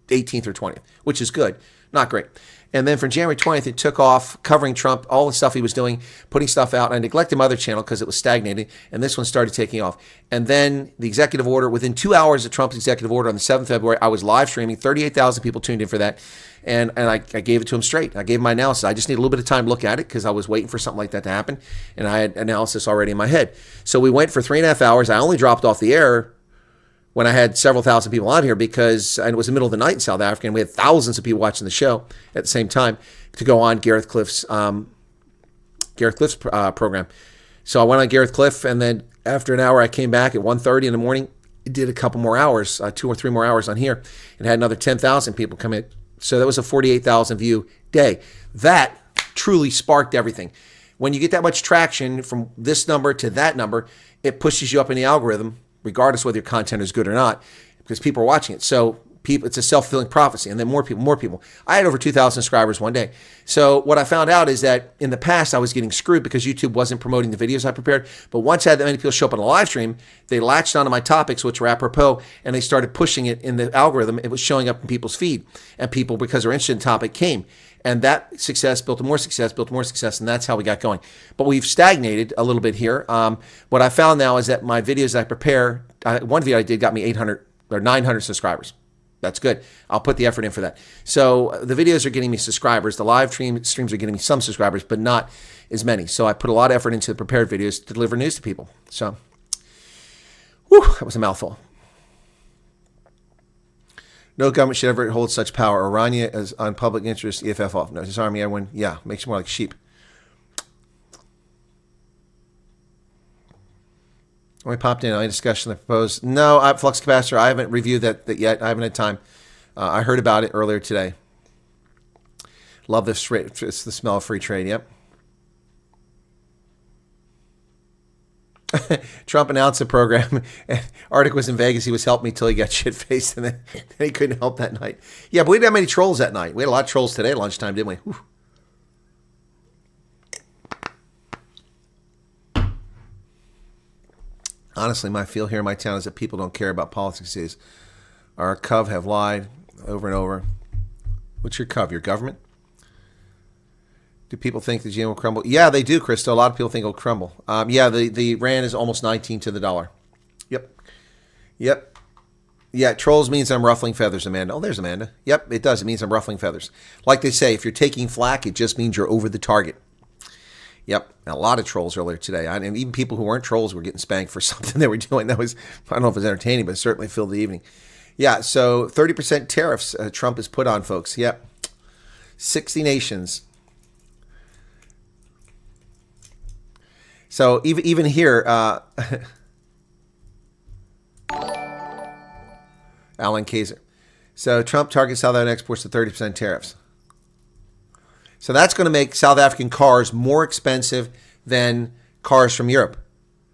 18th or 20th, which is good. Not great. And then from January 20th, it took off, covering Trump, all the stuff he was doing, putting stuff out. I neglected my other channel because it was stagnating, and this one started taking off. And then the executive order, within 2 hours of Trump's executive order on the 7th of February, I was live streaming. 38,000 people tuned in for that. And I gave it to him straight. I gave him my analysis. I just need a little bit of time to look at it because I was waiting for something like that to happen. And I had analysis already in my head. So we went for 3.5 hours. I only dropped off the air when I had several thousand people on here because it was the middle of the night in South Africa, and we had thousands of people watching the show at the same time to go on Gareth Cliff's program. So I went on Gareth Cliff, and then after an hour, I came back at 1:30 in the morning. Did a couple more hours, 2 or 3 more hours on here, and had another 10,000 people come in. So that was a 48,000 view day. That truly sparked everything. When you get that much traction from this number to that number, it pushes you up in the algorithm, regardless whether your content is good or not, because people are watching it. So it's a self-fulfilling prophecy, and then more people. I had over 2,000 subscribers one day. So what I found out is that in the past I was getting screwed because YouTube wasn't promoting the videos I prepared. But once I had that many people show up on a live stream, they latched onto my topics, which were apropos, and they started pushing it in the algorithm. It was showing up in people's feed, and people, because they're interested in the topic, came. And that success built more success, and that's how we got going. But we've stagnated a little bit here. What I found now is that my videos that I prepare, one video I did got me 800 or 900 subscribers. That's good. I'll put the effort in for that. So the videos are getting me subscribers. The live streams are getting me some subscribers, but not as many. So I put a lot of effort into the prepared videos to deliver news to people. So, that was a mouthful. No government should ever hold such power. Irania is on public interest, EFF off. No, disarming everyone. Yeah, makes you more like sheep. When we popped in, any discussion I proposed? No, flux capacitor. I haven't reviewed that yet. I haven't had time. I heard about it earlier today. Love this. It's the smell of free trade. Yep. Trump announced the program. Arctic was in Vegas. He was helping me till he got shit-faced, and then he couldn't help that night. Yeah, but we didn't have many trolls that night. We had a lot of trolls today at lunchtime, didn't we? Whew. Honestly, my feel here in my town is that people don't care about politics these days. Our cov have lied over and over. What's your cov? Your government? Do people think the GM will crumble? Yeah, they do, Krista. A lot of people think it'll crumble. Yeah, the rand is almost 19 to the dollar. Yep. Yeah, trolls means I'm ruffling feathers, Amanda. Oh, there's Amanda. Yep, it does. It means I'm ruffling feathers. Like they say, if you're taking flack, it just means you're over the target. Yep, and a lot of trolls earlier today. And even people who weren't trolls were getting spanked for something they were doing. That was, I don't know if it was entertaining, but it certainly filled the evening. Yeah, so 30% tariffs Trump has put on folks. Yep, 60 nations. So even here, Alan Kaiser. So Trump targets South African exports to 30% tariffs. So that's going to make South African cars more expensive than cars from Europe,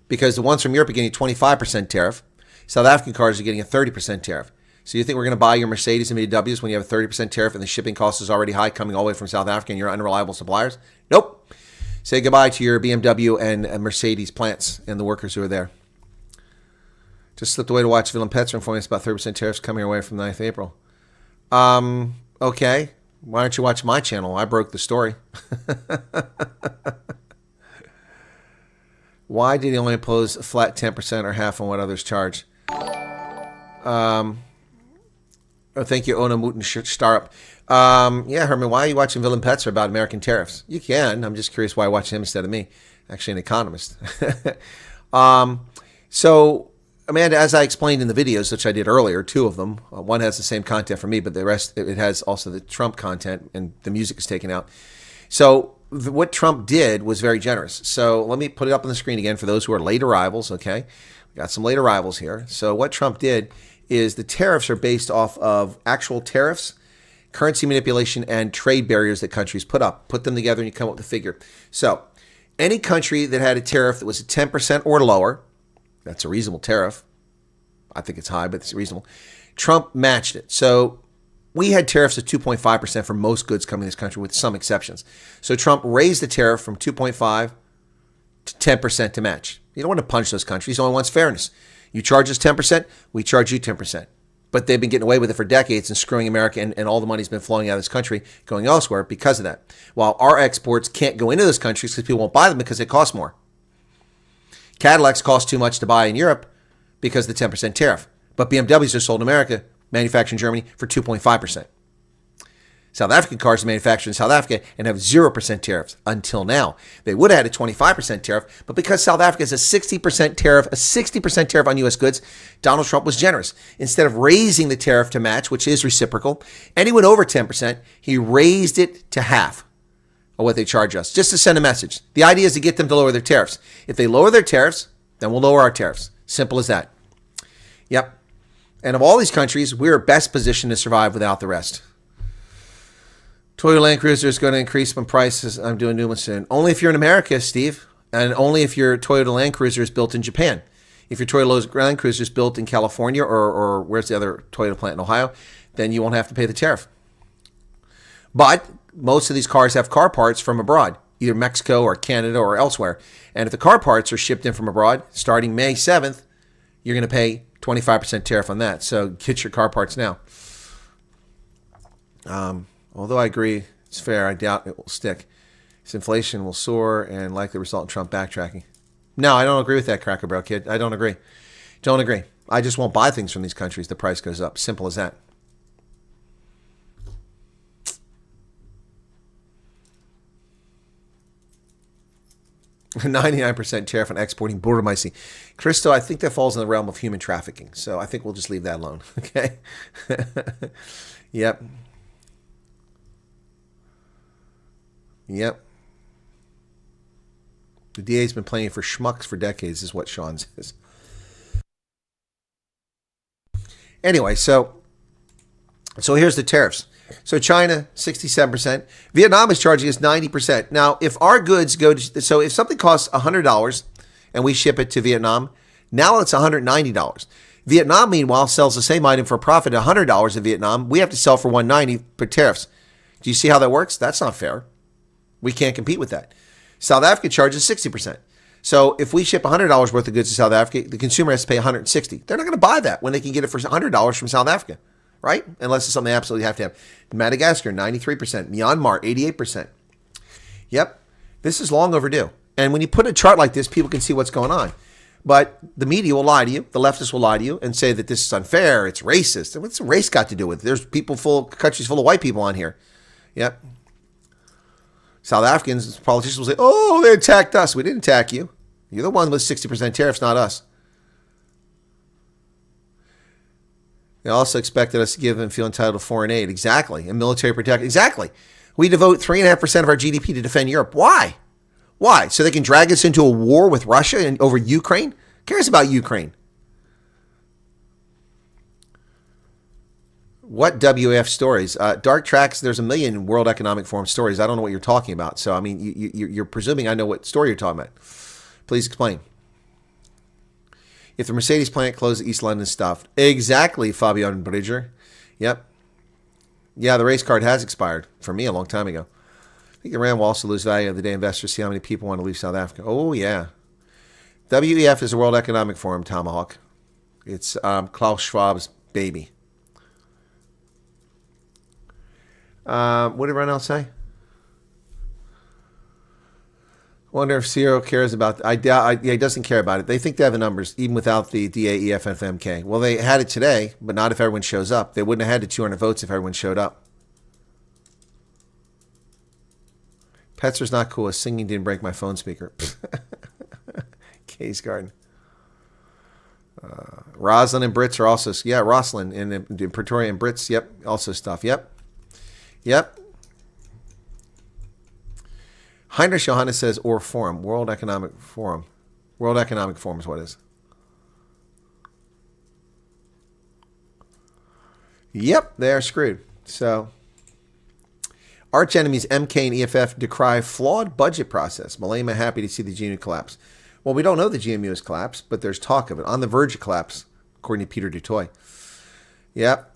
because the ones from Europe are getting a 25% tariff. South African cars are getting a 30% tariff. So you think we're going to buy your Mercedes and BMWs when you have a 30% tariff and the shipping cost is already high coming all the way from South Africa and you're unreliable suppliers? Nope. Say goodbye to your BMW and Mercedes plants and the workers who are there. Just slipped away to watch Villain Pets are informing us about 30% tariffs coming our way from 9th April. Okay. Why don't you watch my channel? I broke the story. Why did he only impose a flat 10% or half on what others charge? Oh, thank you, Ona Mutin Starup. Yeah, Herman, why are you watching Villain Pets about American tariffs? You can. I'm just curious why I watch him instead of me. Actually, an economist. So, Amanda, as I explained in the videos, which I did earlier, 2 of them, one has the same content for me, but the rest, it has also the Trump content, and the music is taken out. So, what Trump did was very generous. So, let me put it up on the screen again for those who are late arrivals, okay? We got some late arrivals here. So, what Trump did is the tariffs are based off of actual tariffs, currency manipulation, and trade barriers that countries put up. Put them together and you come up with a figure. So any country that had a tariff that was 10% or lower, that's a reasonable tariff. I think it's high, but it's reasonable. Trump matched it. So we had tariffs of 2.5% for most goods coming to this country with some exceptions. So Trump raised the tariff from 2.5 to 10% to match. You don't want to punish those countries. He only wants fairness. You charge us 10%, we charge you 10%. But they've been getting away with it for decades and screwing America, and all the money's been flowing out of this country, going elsewhere because of that. While our exports can't go into those countries because people won't buy them because they cost more. Cadillacs cost too much to buy in Europe because of the 10% tariff. But BMWs are sold in America, manufactured in Germany, for 2.5%. South African cars are manufactured in South Africa and have 0% tariffs until now. They would have had a 25% tariff, but because South Africa has a 60% tariff on U.S. goods, Donald Trump was generous. Instead of raising the tariff to match, which is reciprocal, anyone over 10%, he raised it to half of what they charge us, just to send a message. The idea is to get them to lower their tariffs. If they lower their tariffs, then we'll lower our tariffs. Simple as that. Yep. And of all these countries, we're best positioned to survive without the rest. Toyota Land Cruiser is going to increase my prices. I'm doing new ones soon. Only if you're in America, Steve, and only if your Toyota Land Cruiser is built in Japan. If your Toyota Land Cruiser is built in California or where's the other Toyota plant in Ohio, then you won't have to pay the tariff. But most of these cars have car parts from abroad, either Mexico or Canada or elsewhere. And if the car parts are shipped in from abroad, starting May 7th, you're going to pay 25% tariff on that. So get your car parts now. Although I agree it's fair, I doubt it will stick. This inflation will soar and likely result in Trump backtracking. No, I don't agree with that, Cracker Barrel kid. I don't agree. Don't agree. I just won't buy things from these countries. The price goes up. Simple as that. $99% tariff on exporting Burmese. Christo, I think that falls in the realm of human trafficking. So I think we'll just leave that alone. Okay? Yep. Yep. The DA's been playing for schmucks for decades, is what Sean says. Anyway, so here's the tariffs. So China, 67%. Vietnam is charging us 90%. Now, if our goods go to, so if something costs $100 and we ship it to Vietnam, now it's $190. Vietnam, meanwhile, sells the same item for a profit at $100 in Vietnam. We have to sell for $190 for tariffs. Do you see how that works? That's not fair. We can't compete with that. South Africa charges 60%. So if we ship $100 worth of goods to South Africa, the consumer has to pay $160. They're not going to buy that when they can get it for $100 from South Africa, right? Unless it's something they absolutely have to have. Madagascar, 93%. Myanmar, 88%. Yep. This is long overdue. And when you put a chart like this, people can see what's going on. But the media will lie to you. The leftists will lie to you and say that this is unfair. It's racist. What's race got to do with it? There's countries full of white people on here. Yep. South Africans, politicians will say, oh, they attacked us. We didn't attack you. You're the one with 60% tariffs, not us. They also expected us to give and feel entitled to foreign aid. Exactly. And military protection. Exactly. We devote 3.5% of our GDP to defend Europe. Why? Why? So they can drag us into a war with Russia and over Ukraine? Who cares about Ukraine? What WF stories? Dark Tracks, there's a million World Economic Forum stories. I don't know what you're talking about. So, I mean, you're presuming I know what story you're talking about. Please explain. If the Mercedes plant closed, East London stuffed. Exactly, Fabian Bridger. Yep. Yeah, the race card has expired for me a long time ago. I think the rand will also lose value of the day. Investors see how many people want to leave South Africa. Oh, yeah. WEF is the World Economic Forum, Tomahawk. It's Klaus Schwab's baby. What did everyone else say? Wonder if Ciro cares about. I doubt. Yeah, he doesn't care about it. They think they have the numbers even without the DA, EF, and FMK. Well, they had it today, but not if everyone shows up. They wouldn't have had the 200 votes if everyone showed up. Petzer's not cool. His singing didn't break my phone speaker. Case Garden. Roslyn and Brits are also. Yeah, Roslyn and Pretoria and Brits. Yep, also stuff. Yep. Heinrich Johannes says, or forum. World Economic Forum. World Economic Forum is what it is. Yep, they are screwed. So, arch enemies MK and EFF decry flawed budget process. Malema happy to see the GMU collapse. Well, we don't know the GMU has collapsed, but there's talk of it. On the verge of collapse, according to Peter Dutoy. Yep.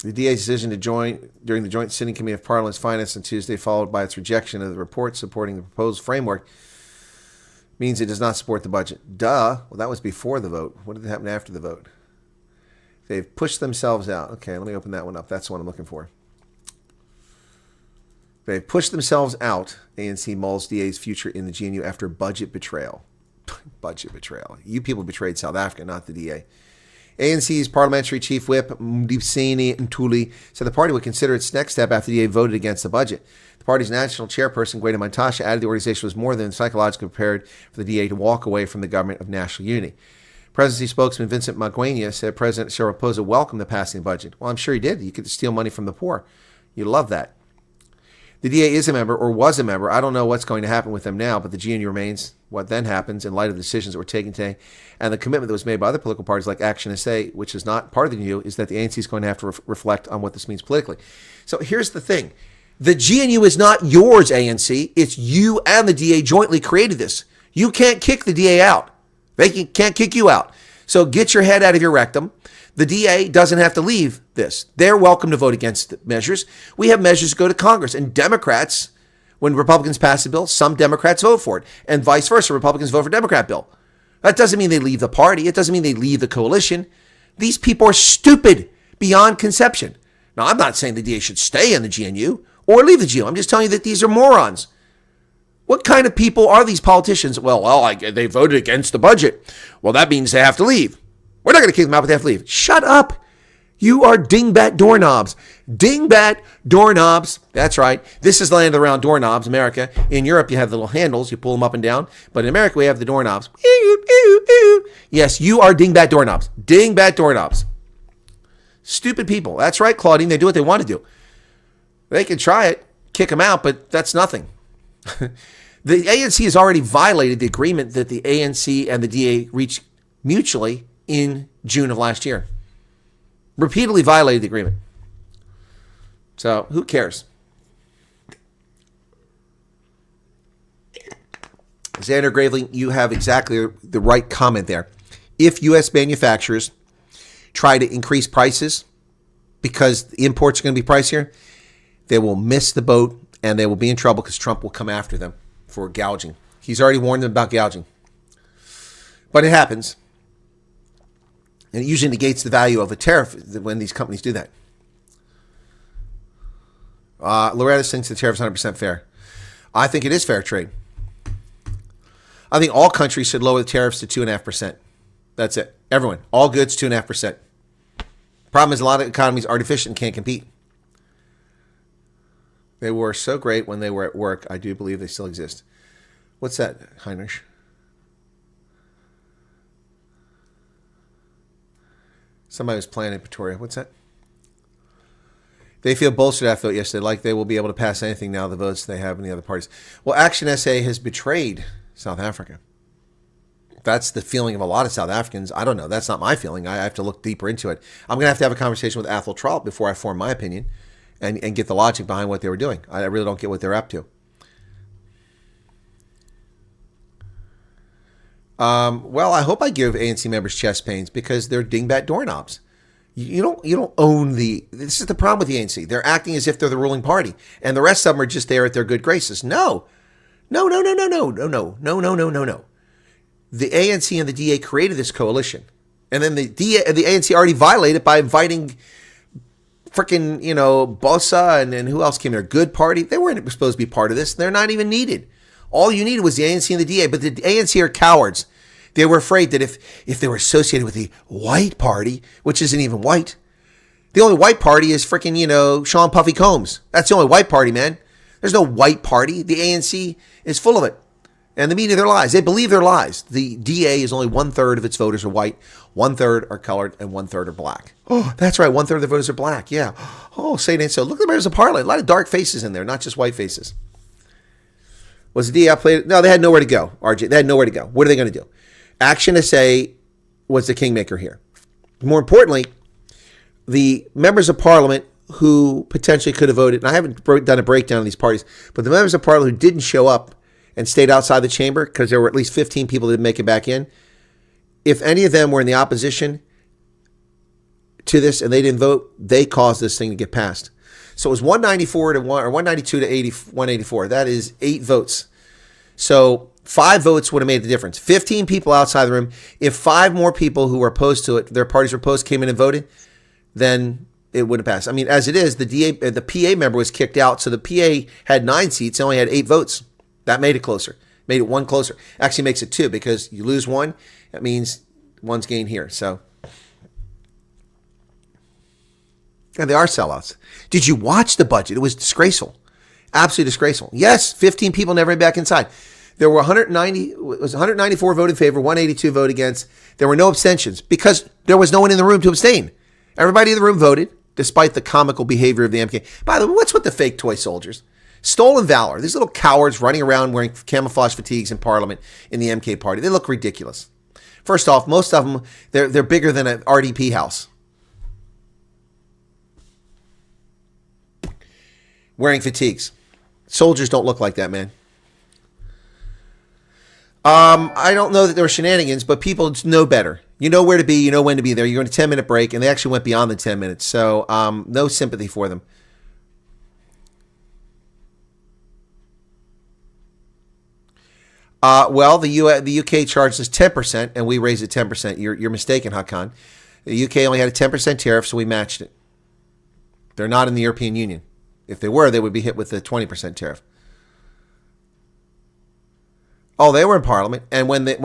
The DA's decision to join during the Joint Sitting Committee of Parliament's Finance on Tuesday, followed by its rejection of the report supporting the proposed framework, means it does not support the budget. Duh. Well, that was before the vote. What did happen after the vote? They've pushed themselves out. Okay, let me open that one up. That's the one I'm looking for. They've pushed themselves out, ANC mulls DA's future in the GNU after budget betrayal. Budget betrayal. You people betrayed South Africa, not the DA. ANC's parliamentary chief whip, Mdipseni Ntuli, said the party would consider its next step after the DA voted against the budget. The party's national chairperson, Gwede Mantashe, added the organization was more than psychologically prepared for the DA to walk away from the government of national unity. Presidency spokesman Vincent Magwenya said President Cyril Ramaphosa welcomed the passing budget. Well, I'm sure he did. You could steal money from the poor. You love that. The DA is a member, or was a member. I don't know what's going to happen with them now, but the GNU remains. What then happens in light of the decisions that were taken today and the commitment that was made by other political parties like Action SA, which is not part of the GNU, is that the ANC is going to have to reflect on what this means politically. So here's the thing. The GNU is not yours, ANC. It's you and the DA jointly created this. You can't kick the DA out. They can't kick you out. So get your head out of your rectum. The DA doesn't have to leave this. They're welcome to vote against the measures. We have measures that go to Congress. And Democrats, when Republicans pass a bill, some Democrats vote for it. And vice versa, Republicans vote for a Democrat bill. That doesn't mean they leave the party. It doesn't mean they leave the coalition. These people are stupid beyond conception. Now, I'm not saying the DA should stay in the GNU or leave the GNU. I'm just telling you that these are morons. What kind of people are these politicians? Well, they voted against the budget. Well, that means they have to leave. We're not going to kick them out, but they have to leave. Shut up. You are dingbat doorknobs. Dingbat doorknobs. That's right. This is the land around doorknobs, America. In Europe, you have the little handles. You pull them up and down. But in America, we have the doorknobs. Yes, you are dingbat doorknobs. Dingbat doorknobs. Stupid people. That's right, Claudine. They do what they want to do. They can try it, kick them out, but that's nothing. The ANC has already violated the agreement that the ANC and the DA reached mutually in June of last year. Repeatedly violated the agreement. So, who cares? Xander Gravely, you have exactly the right comment there. If U.S. manufacturers try to increase prices because the imports are going to be pricier, they will miss the boat and they will be in trouble because Trump will come after them for gouging. He's already warned them about gouging. But it happens. And it usually negates the value of a tariff when these companies do that. Loretta thinks the tariff is 100% fair. I think it is fair trade. I think all countries should lower the tariffs to 2.5%. That's it. Everyone. All goods, 2.5%. Problem is a lot of economies are deficient and can't compete. They were so great when they were at work. I do believe they still exist. What's that, Heinrich? Somebody was playing in Pretoria. What's that? They feel bullshit after vote yesterday, like they will be able to pass anything now, the votes they have in the other parties. Well, Action SA has betrayed South Africa. That's the feeling of a lot of South Africans. I don't know. That's not my feeling. I have to look deeper into it. I'm going to have a conversation with Athol Trout before I form my opinion. and get the logic behind what they were doing. I really don't get what they're up to. Well, I hope I give ANC members chest pains because they're dingbat doorknobs. You don't own the. This is the problem with the ANC. They're acting as if they're the ruling party, and the rest of them are just there at their good graces. No. The ANC and the DA created this coalition, and then the ANC already violated by inviting freaking Bosa and who else came there? Good Party. They weren't supposed to be part of this. They're not even needed. All you needed was the ANC and the DA, but the ANC are cowards. They were afraid that if they were associated with the white party, which isn't even white, the only white party is freaking, Sean Puffy Combs. That's the only white party, man. There's no white party. The ANC is full of it. And the media, they're lies. They believe they're lies. The DA is only 1/3 of its voters are white, 1/3 are colored, and 1/3 are black. Oh, that's right. 1/3 of the voters are black. Yeah. Oh, say it ain't so. Look at the members of Parliament. A lot of dark faces in there, not just white faces. Was the DA outplayed? No, they had nowhere to go, RJ. They had nowhere to go. What are they going to do? Action SA was the kingmaker here. More importantly, the members of Parliament who potentially could have voted, and I haven't done a breakdown of these parties, but the members of Parliament who didn't show up and stayed outside the chamber because there were at least 15 people that didn't make it back in, if any of them were in the opposition to this and they didn't vote, they caused this thing to get passed. So it was 194 to 1 or 192 to 184. That is 8 votes. So 5 votes would have made the difference. 15 people outside the room. If 5 more people who were opposed to it, their parties were opposed, came in and voted, then it would have passed. I mean, as it is, the PA member was kicked out. So the PA had 9 seats, only had 8 votes. That made it closer. Made it 1 closer. Actually makes it 2 because you lose 1. That means 1's gained here. So, and they are sellouts. Did you watch the budget? It was disgraceful. Absolutely disgraceful. Yes, 15 people never back inside. There were 194 voted in favor, 182 voted against. There were no abstentions because there was no one in the room to abstain. Everybody in the room voted, despite the comical behavior of the MK. By the way, what's with the fake toy soldiers? Stolen valor. These little cowards running around wearing camouflage fatigues in Parliament in the MK party. They look ridiculous. First off, most of them, they're bigger than an RDP house. Wearing fatigues. Soldiers don't look like that, man. I don't know that there were shenanigans, but people know better. You know where to be. You know when to be there. You're on a 10-minute break, and they actually went beyond the 10 minutes. So no sympathy for them. Well, the UK charged us 10%, and we raised it 10%. You're mistaken, Hakan. The UK only had a 10% tariff, so we matched it. They're not in the European Union. If they were, they would be hit with a 20% tariff. Oh, they were in Parliament, and when the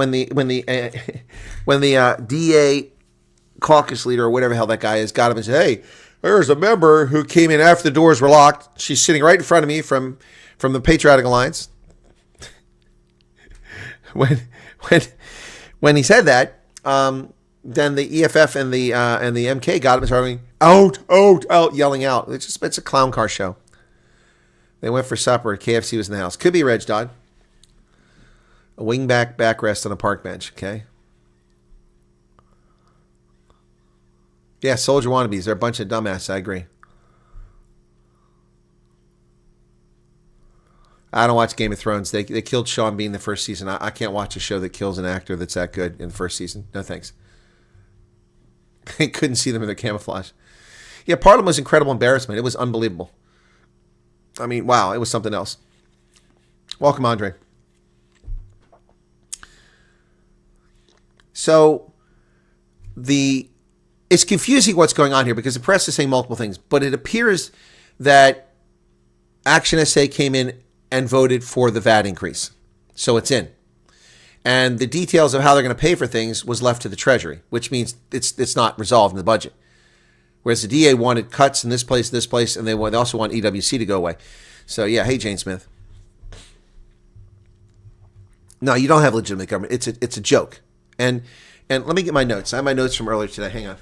DA caucus leader or whatever the hell that guy is got him and said, "Hey, there's a member who came in after the doors were locked. She's sitting right in front of me from the Patriotic Alliance." When he said that, then the EFF and the MK got him and started out, yelling out. It's a clown car show. They went for supper. KFC was in the house. Could be Reg Dodd. A wingback backrest on a park bench. Okay. Yeah, soldier wannabes. They're a bunch of dumbasses. I agree. I don't watch Game of Thrones. They killed Sean Bean the first season. I can't watch a show that kills an actor that's that good in the first season. No thanks. I couldn't see them in their camouflage. Yeah, Parliament was incredible embarrassment. It was unbelievable. I mean, wow, it was something else. Welcome, Andre. So it's confusing what's going on here because the press is saying multiple things, but it appears that Action SA came in and voted for the VAT increase. So it's in. And the details of how they're going to pay for things was left to the Treasury, which means it's not resolved in the budget. Whereas the DA wanted cuts in this place, and they also want EWC to go away. So yeah, hey, Jane Smith. No, you don't have legitimate government. It's a joke. And let me get my notes. I have my notes from earlier today. Hang on.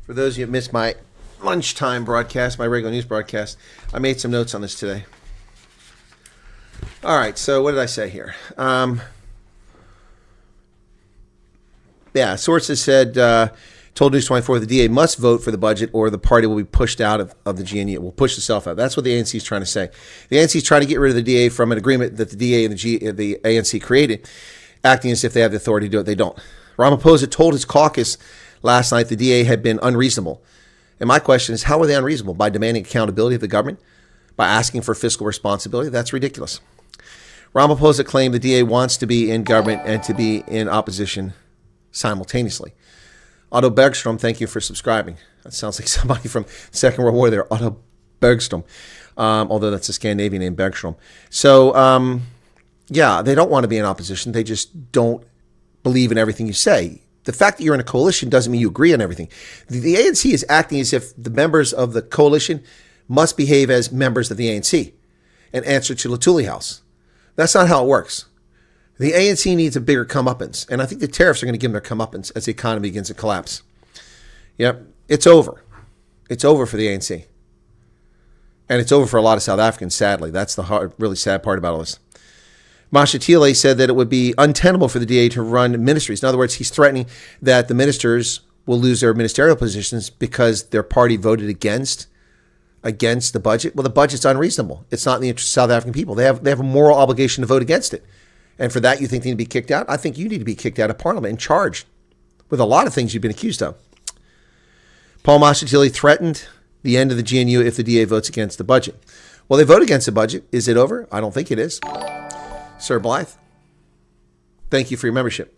For those of you who missed my lunchtime broadcast, my regular news broadcast. I made some notes on this today. All right, so what did I say here? Sources said, told News 24 the DA must vote for the budget or the party will be pushed out of the GNU. It will push itself out. That's what the ANC is trying to say. The ANC is trying to get rid of the DA from an agreement that the DA and the ANC created, acting as if they have the authority to do it. They don't. Ramaphosa told his caucus last night the DA had been unreasonable. And my question is, how were they unreasonable? By demanding accountability of the government? By asking for fiscal responsibility? That's ridiculous. Ramaphosa claimed the DA wants to be in government and to be in opposition simultaneously. Otto Bergstrom, thank you for subscribing. That sounds like somebody from the Second World War there, Otto Bergstrom, although that's a Scandinavian name, Bergstrom. So, they don't want to be in opposition. They just don't believe in everything you say. The fact that you're in a coalition doesn't mean you agree on everything. The ANC is acting as if the members of the coalition must behave as members of the ANC and answer to Lutuli House. That's not how it works. The ANC needs a bigger comeuppance, and I think the tariffs are going to give them their comeuppance as the economy begins to collapse. Yep, it's over. It's over for the ANC. And it's over for a lot of South Africans, sadly. That's the really sad part about all this. Mashatile said that it would be untenable for the DA to run ministries. In other words, he's threatening that the ministers will lose their ministerial positions because their party voted against the budget. Well, the budget's unreasonable. It's not in the interest of South African people. They have a moral obligation to vote against it. And for that, you think they need to be kicked out? I think you need to be kicked out of Parliament and charged with a lot of things you've been accused of. Paul Mashatile threatened the end of the GNU if the DA votes against the budget. Well, they vote against the budget. Is it over? I don't think it is. Sir Blythe, thank you for your membership.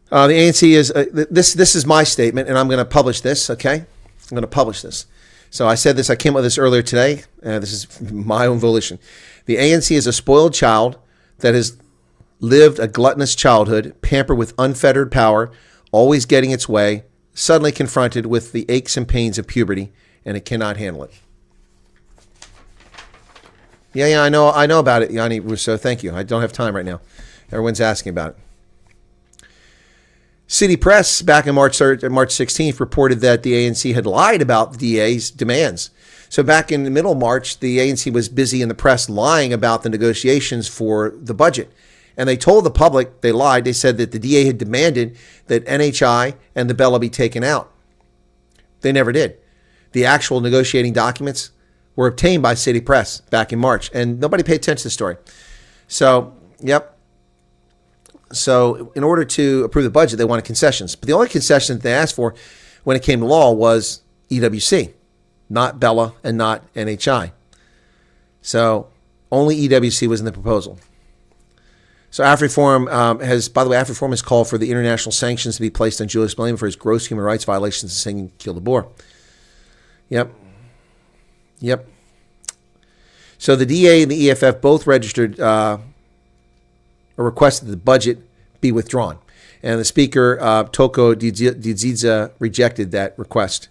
The ANC is, this is my statement, and I'm going to publish this, okay? I'm going to publish this. So I said this, I came up with this earlier today. This is my own volition. The ANC is a spoiled child that has lived a gluttonous childhood, pampered with unfettered power, always getting its way, suddenly confronted with the aches and pains of puberty, and it cannot handle it. Yeah, I know about it, Yanni Rousseau. Thank you. I don't have time right now. Everyone's asking about it. City Press, back in March 16th, reported that the ANC had lied about the DA's demands. So back in the middle of March, the ANC was busy in the press lying about the negotiations for the budget. And they told the public, they lied, they said that the DA had demanded that NHI and the Bella be taken out. They never did. The actual negotiating documents were obtained by City Press back in March, and nobody paid attention to the story. So, yep. So in order to approve the budget, they wanted concessions. But the only concession that they asked for when it came to law was EWC, not Bella and not NHI. So only EWC was in the proposal. So AfriForum AfriForum has called for the international sanctions to be placed on Julius Malema for his gross human rights violations and singing Kill the Boer. Yep. So the DA and the EFF both registered or requested the budget be withdrawn. And the Speaker, Toko Didziza, rejected that request.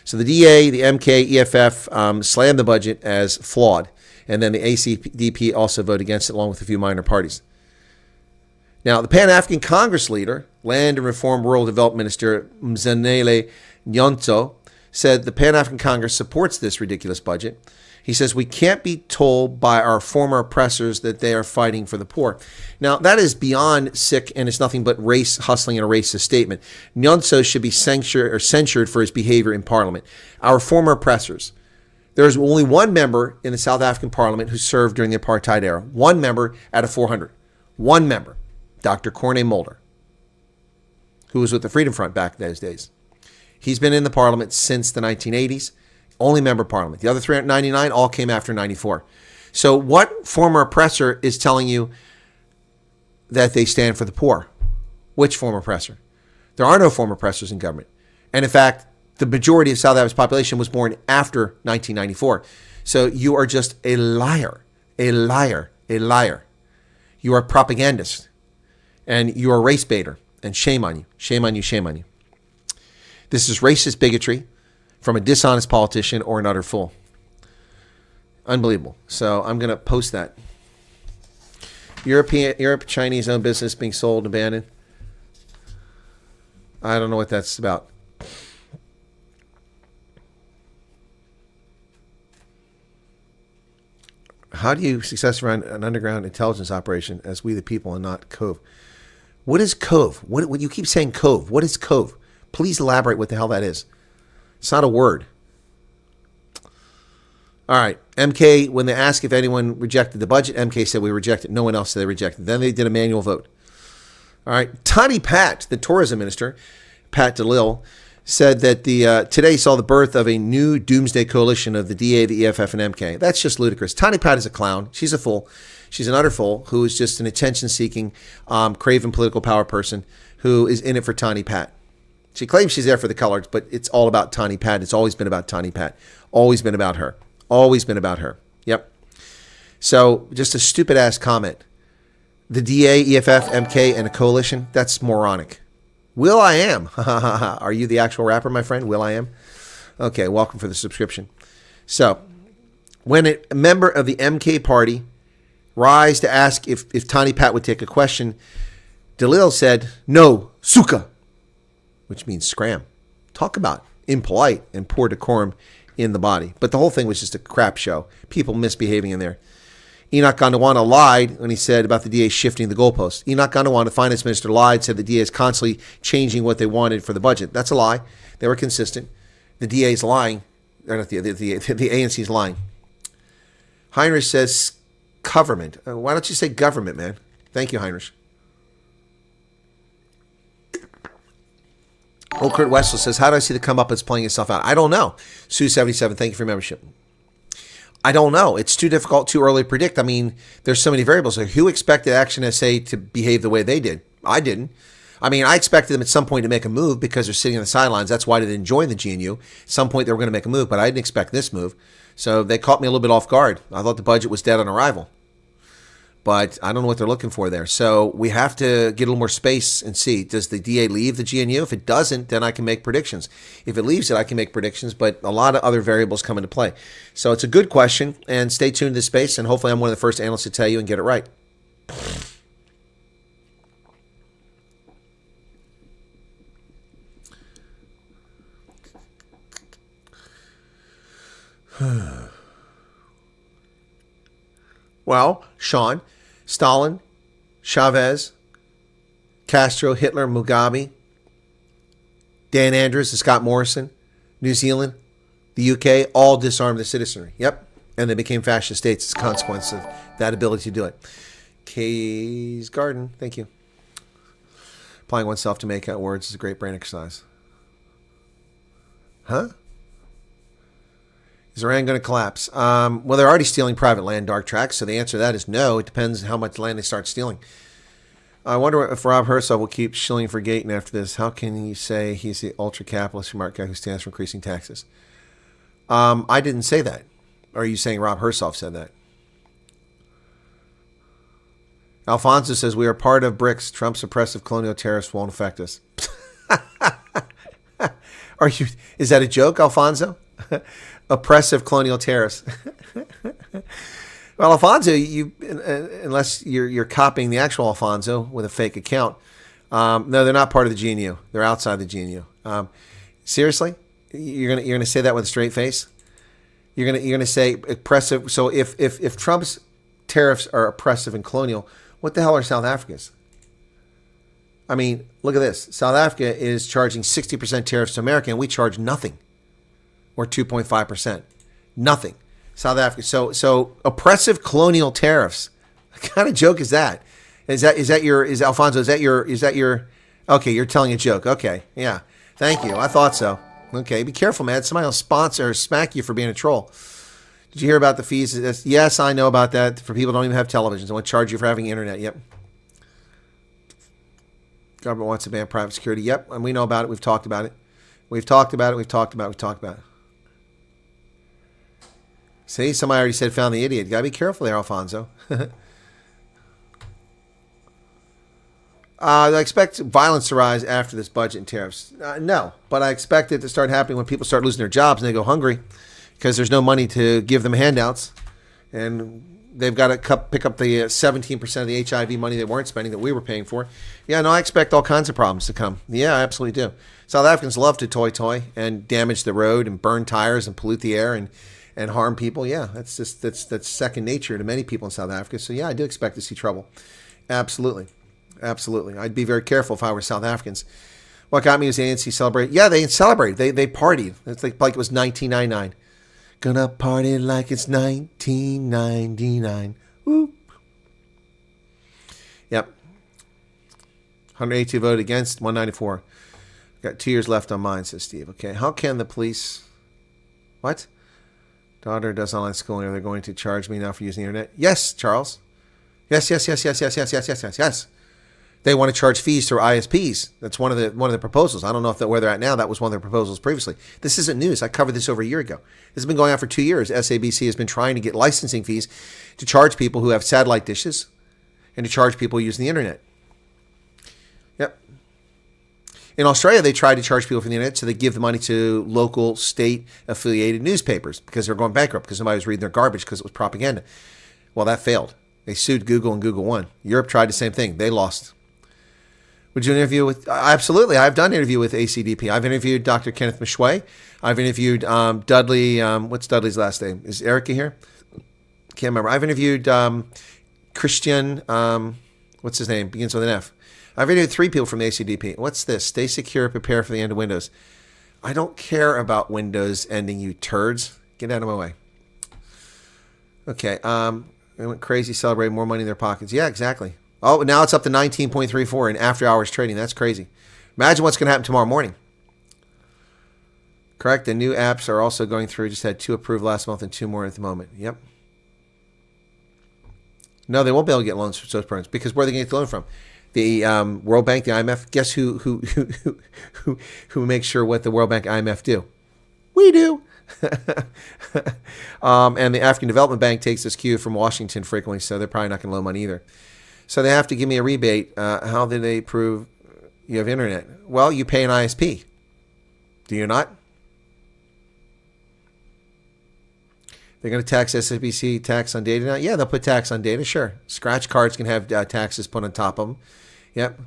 So the DA, the MK, EFF slammed the budget as flawed. And then the ACDP also voted against it, along with a few minor parties. Now, the Pan-African Congress leader, Land and Reform Rural Development Minister Mzanele Nyonto, said the Pan-African Congress supports this ridiculous budget. He says, we can't be told by our former oppressors that they are fighting for the poor. Now, that is beyond sick, and it's nothing but race hustling and a racist statement. Nyonso should be censured for his behavior in Parliament. Our former oppressors. There is only one member in the South African Parliament who served during the apartheid era. One member out of 400. One member. Dr. Corne Mulder, who was with the Freedom Front back in those days. He's been in the Parliament since the 1980s. Only member of Parliament. The other 399 all came after 94. So what former oppressor is telling you that they stand for the poor? Which former oppressor? There are no former oppressors in government. And in fact, the majority of South Africa's population was born after 1994. So you are just a liar, a liar, a liar. You are a propagandist. And you are a race baiter. And shame on you, shame on you, shame on you. This is racist bigotry from a dishonest politician or an utter fool. Unbelievable. So I'm going to post that. Europe, Chinese-owned business being sold and abandoned. I don't know what that's about. How do you successfully run an underground intelligence operation as we the people and not Cove? What is Cove? What you keep saying Cove? What is Cove? Please elaborate what the hell that is. It's not a word. All right. MK, when they asked if anyone rejected the budget, MK said we rejected. No one else said they rejected. Then they did a manual vote. All right. Tani Pat, the tourism minister, Pat DeLille, said that today saw the birth of a new doomsday coalition of the DA, the EFF, and MK. That's just ludicrous. Tani Pat is a clown. She's a fool. She's an utter fool who is just an attention-seeking, craven political power person who is in it for Tani Pat. She claims she's there for the colors, but it's all about Tani Pat. It's always been about Tani Pat. Always been about her. Always been about her. Yep. So just a stupid-ass comment. The DA, EFF, MK, and a coalition, that's moronic. Will.i.am. Are you the actual rapper, my friend? Will.i.am? Okay, welcome for the subscription. So, when a member of the MK party rise to ask if Tani Pat would take a question, DeLille said, no, suka, which means scram. Talk about impolite and poor decorum in the body. But the whole thing was just a crap show. People misbehaving in there. Enoch Gondwana lied when he said about the DA shifting the goalposts. Enoch Gondwana, the finance minister, lied, said the DA is constantly changing what they wanted for the budget. That's a lie. They were consistent. The DA is lying. Or not the ANC is lying. Heinrich says government. Why don't you say government, man? Thank you, Heinrich. Kurt Wessel says, how do I see the comeuppance playing itself out? I don't know. Sue77, thank you for your membership. I don't know. It's too difficult, too early to predict. I mean, there's so many variables. Like, who expected Action SA to behave the way they did? I didn't. I mean, I expected them at some point to make a move because they're sitting on the sidelines. That's why they didn't join the GNU. At some point, they were going to make a move, but I didn't expect this move. So they caught me a little bit off guard. I thought the budget was dead on arrival. But I don't know what they're looking for there. So we have to get a little more space and see. Does the DA leave the GNU? If it doesn't, then I can make predictions. If it leaves it, I can make predictions. But a lot of other variables come into play. So it's a good question. And stay tuned to this space. And hopefully I'm one of the first analysts to tell you and get it right. Well, Sean, Stalin, Chavez, Castro, Hitler, Mugabe, Dan Andrews and Scott Morrison, New Zealand, the UK, all disarmed the citizenry. Yep. And they became fascist states as a consequence of that ability to do it. Kay's Garden, thank you. Applying oneself to make out words is a great brain exercise. Huh? Is Iran going to collapse? Well, they're already stealing private land, Dark Tracks, so the answer to that is no. It depends how much land they start stealing. I wonder if Rob Hersov will keep shilling for Gayton after this. How can you say he's the ultra-capitalist smart guy who stands for increasing taxes? I didn't say that. Or are you saying Rob Hersov said that? Alfonso says, we are part of BRICS. Trump's oppressive colonial tariffs won't affect us. Is that a joke, Alfonso? Oppressive colonial tariffs. Well, Alfonso, unless you're copying the actual Alfonso with a fake account, no, they're not part of the GNU. They're outside the GNU. Seriously, you're gonna say that with a straight face? You're gonna say oppressive. So if Trump's tariffs are oppressive and colonial, what the hell are South Africa's? I mean, look at this. South Africa is charging 60% tariffs to America, and we charge nothing. Or 2.5%. Nothing. South Africa. So oppressive colonial tariffs. What kind of joke is that? Is Alfonso, is that your okay, you're telling a joke. Okay. Yeah. Thank you. I thought so. Okay, be careful, man. Somebody will sponsor or smack you for being a troll. Did you hear about the fees? Yes, I know about that. For people who don't even have televisions, they want to charge you for having internet. Yep. Government wants to ban private security. Yep, and we know about it. We've talked about it. We've talked about it. See, somebody already said found the idiot. Gotta be careful there, Alfonso. I expect violence to rise after this budget and tariffs. No, but I expect it to start happening when people start losing their jobs and they go hungry because there's no money to give them handouts. And they've got to pick up the 17% of the HIV money they weren't spending that we were paying for. Yeah, no, I expect all kinds of problems to come. Yeah, I absolutely do. South Africans love to toy and damage the road and burn tires and pollute the air and and harm people. Yeah, that's second nature to many people in South Africa. So yeah, I do expect to see trouble. Absolutely. I'd be very careful if I were South Africans. What got me was the ANC celebrate. Yeah, they celebrated. They partied. It's like it was 1999. Gonna party like it's 1999. Whoop. Yep. 182 voted against, 194. Got 2 years left on mine, says Steve. Okay, how can the police... What? Daughter does online schooling. Are they going to charge me now for using the internet? Yes, Charles. Yes. They want to charge fees through ISPs. That's one of the proposals. I don't know where they're at now. That was one of their proposals previously. This isn't news. I covered this over a year ago. This has been going on for 2 years. SABC has been trying to get licensing fees to charge people who have satellite dishes and to charge people using the internet. Yep. In Australia, they tried to charge people for the internet, so they give the money to local state-affiliated newspapers because they're going bankrupt because somebody was reading their garbage because it was propaganda. Well, that failed. They sued Google and Google won. Europe tried the same thing. They lost. Would you interview with... Absolutely. I've done an interview with ACDP. I've interviewed Dr. Kenneth Mishwe. I've interviewed Dudley... what's Dudley's last name? Is Erica here? Can't remember. I've interviewed Christian... what's his name? Begins with an F. I've interviewed 3 people from the ACDP. What's this? Stay secure, prepare for the end of Windows. I don't care about Windows ending, you turds. Get out of my way. Okay. They went crazy, celebrating more money in their pockets. Yeah, exactly. Oh, now it's up to 19.34 in after-hours trading. That's crazy. Imagine what's going to happen tomorrow morning. Correct. The new apps are also going through. Just had 2 approved last month and 2 more at the moment. Yep. No, they won't be able to get loans for those programs because where are they going to get the loan from? The World Bank, the IMF. Guess who makes sure what the World Bank, IMF do? We do. And the African Development Bank takes this cue from Washington frequently, so they're probably not going to loan money either. So they have to give me a rebate. How do they prove you have internet? Well, you pay an ISP. Do you not? They're going to tax SABC tax on data now? Yeah, they'll put tax on data, sure. Scratch cards can have taxes put on top of them. Yep.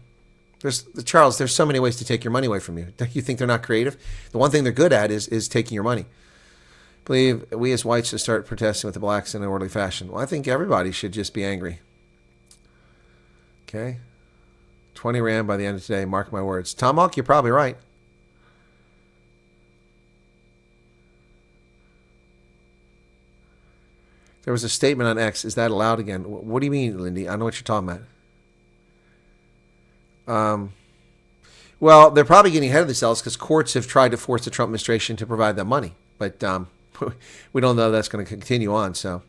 Charles, there's so many ways to take your money away from you. You think they're not creative? The one thing they're good at is taking your money. I believe we as whites should start protesting with the blacks in an orderly fashion. Well, I think everybody should just be angry. Okay. 20 rand by the end of today. Mark my words. Tomahawk, you're probably right. There was a statement on X. Is that allowed again? What do you mean, Lindy? I know what you're talking about. Well, they're probably getting ahead of themselves because courts have tried to force the Trump administration to provide them money. But we don't know that's going to continue on. So,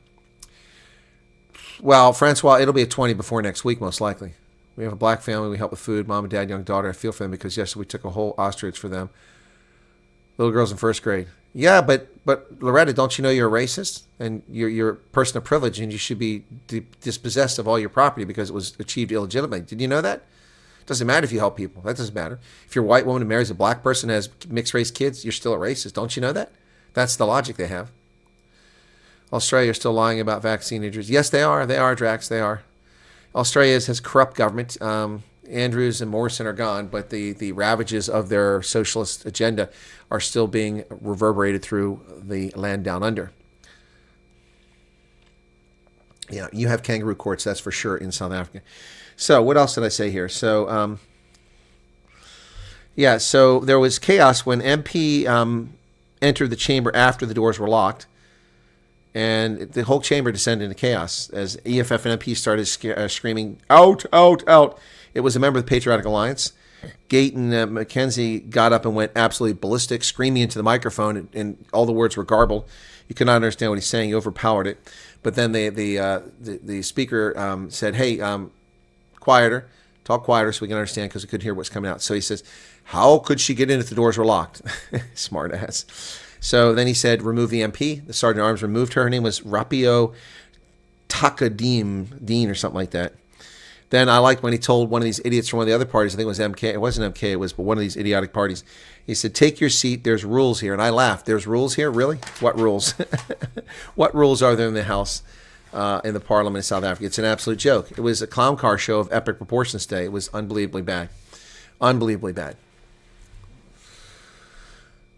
well, Francois, it'll be a 20 before next week, most likely. We have a black family. We help with food. Mom and dad, young daughter. I feel for them because yesterday we took a whole ostrich for them. Little girls in first grade. Yeah, but Loretta, don't you know you're a racist and you're a person of privilege and you should be dispossessed of all your property because it was achieved illegitimately? Did you know that? It doesn't matter if you help people. That doesn't matter. If you're a white woman who marries a black person and has mixed race kids, you're still a racist. Don't you know that? That's the logic they have. Australia is still lying about vaccine injuries. Yes, they are. They are, Drax. They are. Australia has corrupt government. Andrews and Morrison are gone, but the ravages of their socialist agenda are still being reverberated through the land down under. Yeah, you have kangaroo courts, that's for sure, in South Africa. So what else did I say here? So, yeah, so there was chaos when MP entered the chamber after the doors were locked, and the whole chamber descended into chaos as EFF and MP started screaming, out, out, out. It was a member of the Patriotic Alliance. Gate and Mackenzie got up and went absolutely ballistic, screaming into the microphone, and all the words were garbled. You could not understand what he's saying. He overpowered it. But then the speaker said, hey, quieter, talk quieter so we can understand because we couldn't hear what's coming out. So he says, how could she get in if the doors were locked? Smart ass. So then he said, remove the MP. The sergeant at arms removed her. Her name was Rapio Takadim or something like that. Then I liked when he told one of these idiots from one of the other parties, I think it was MK, it wasn't MK, it was but one of these idiotic parties. He said, take your seat, there's rules here. And I laughed, there's rules here? Really? What rules? What rules are there in the House, in the Parliament of South Africa? It's an absolute joke. It was a clown car show of epic proportions today. It was unbelievably bad. Unbelievably bad.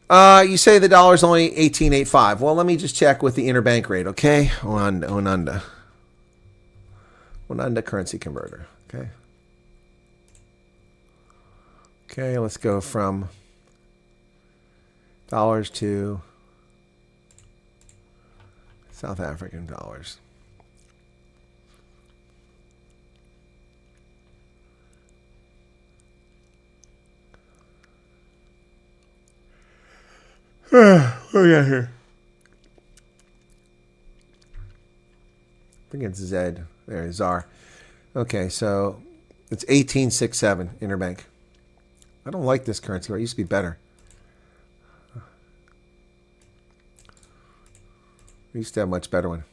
You say the dollar's only 18.85. Well, let me just check with the interbank rate, okay? Onanda currency converter, okay? Okay, let's go from dollars to South African dollars. What do we got here? I think it's Z. There, ZAR. Okay, so it's 18.67 interbank. I don't like this currency. It used to be better. We used to have a much better one.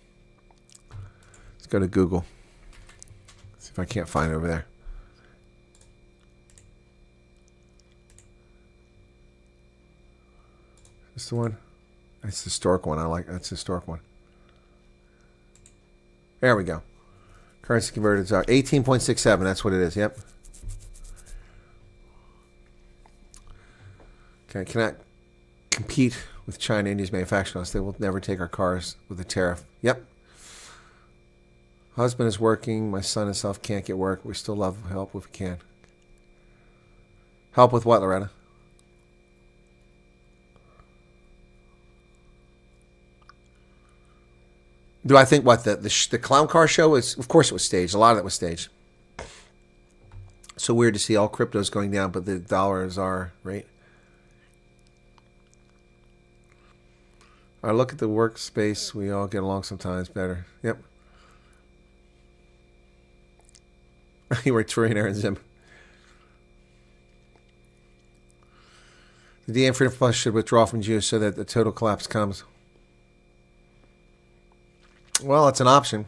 Let's go to Google. See if I can't find it over there. Is this the one? That's the historic one. I like that's the historic one. There we go. Currency converted are 18.67. That's what it is. Yep. Okay, cannot compete with China, India's manufacturing us. They will never take our cars with a tariff. Yep. Husband is working. My son himself can't get work. We still love help if we can. Help with what, Loretta? Do I think what the clown car show is? Of course it was staged. A lot of it was staged. So weird to see all cryptos going down, but the dollars are right. I look at the workspace. We all get along sometimes better. Yep. You were trillionaire in Zim. The DM Freedom Plus should withdraw from Jews so that the total collapse comes. Well, it's an option.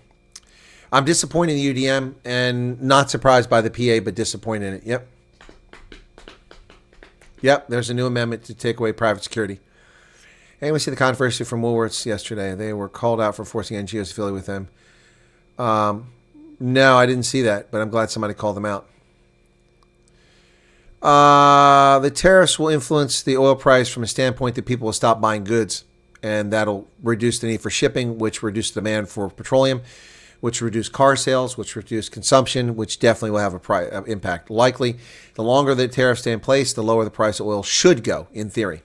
I'm disappointed in the UDM and not surprised by the PA, but disappointed in it. Yep. Yep, there's a new amendment to take away private security. And we see the controversy from Woolworths yesterday. They were called out for forcing NGOs to affiliate with them. No, I didn't see that, but I'm glad somebody called them out. The tariffs will influence the oil price from a standpoint that people will stop buying goods. And that'll reduce the need for shipping, which reduce demand for petroleum, which reduce car sales, which reduce consumption, which definitely will have a impact. Likely, the longer the tariffs stay in place, the lower the price of oil should go, in theory.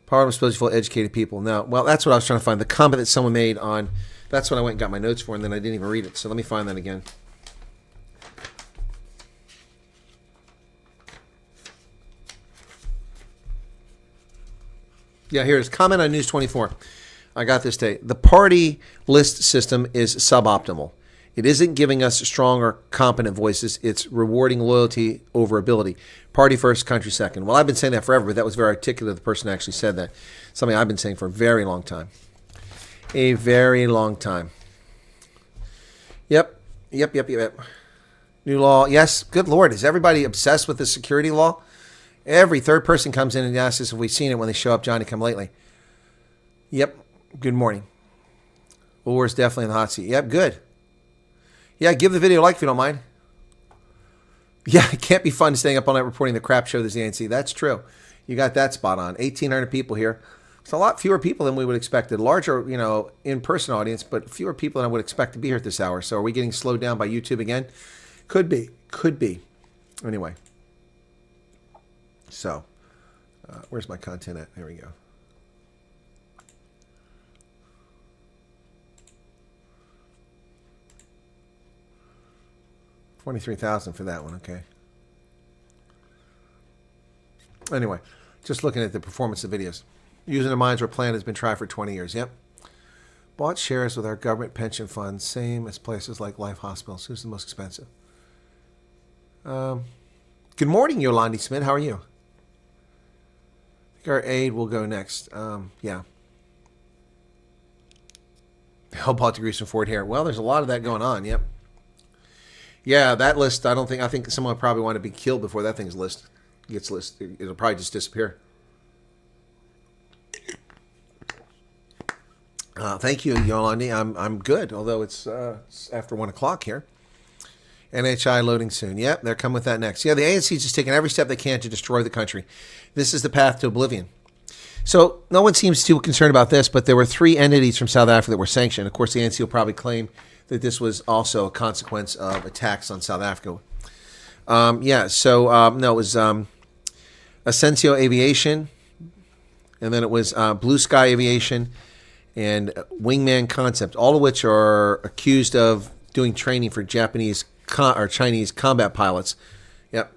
Parliament is supposed to be educated people. No, well, that's what I was trying to find. The comment that someone made on, that's what I went and got my notes for, and then I didn't even read it. So let me find that again. Yeah, here's comment on News 24. I got this today. The party list system is suboptimal. It isn't giving us strong or competent voices. It's rewarding loyalty over ability. Party first, country second. Well, I've been saying that forever, but that was very articulate. The person actually said that. Something I've been saying for a very long time. A very long time. Yep. New law. Yes, good Lord. Is everybody obsessed with the security law? Every third person comes in and asks us if we've seen it when they show up. Johnny come lately. Yep. Good morning. Woolworth's definitely in the hot seat. Yep. Good. Yeah. Give the video a like if you don't mind. Yeah. It can't be fun staying up all night reporting the crap show this ANC. That's true. You got that spot on. 1,800 people here. It's a lot fewer people than we would expect. A larger, in-person audience, but fewer people than I would expect to be here at this hour. So are we getting slowed down by YouTube again? Could be. Anyway. So, where's my content at? There we go. $23,000 for that one, okay. Anyway, just looking at the performance of videos. Using the mines where plan has been tried for 20 years. Yep. Bought shares with our government pension funds, same as places like Life Hospitals. Who's the most expensive? Good morning, Yolandi Smith. How are you? Our aid will go next. Yeah. How about the grease and Ford hair? Well, there's a lot of that going on. Yep. Yeah, that list. I think someone probably want to be killed before that thing's gets listed. It'll probably just disappear. Thank you, Yolandi. I'm good. Although it's after 1 o'clock here. NHI loading soon. Yep, they're coming with that next. Yeah, the ANC is just taking every step they can to destroy the country. This is the path to oblivion. So no one seems too concerned about this, but there were 3 entities from South Africa that were sanctioned. Of course, the ANC will probably claim that this was also a consequence of attacks on South Africa. No, it was Ascensio Aviation, and then it was Blue Sky Aviation and Wingman Concept, all of which are accused of doing training for Japanese or Chinese combat pilots. Yep.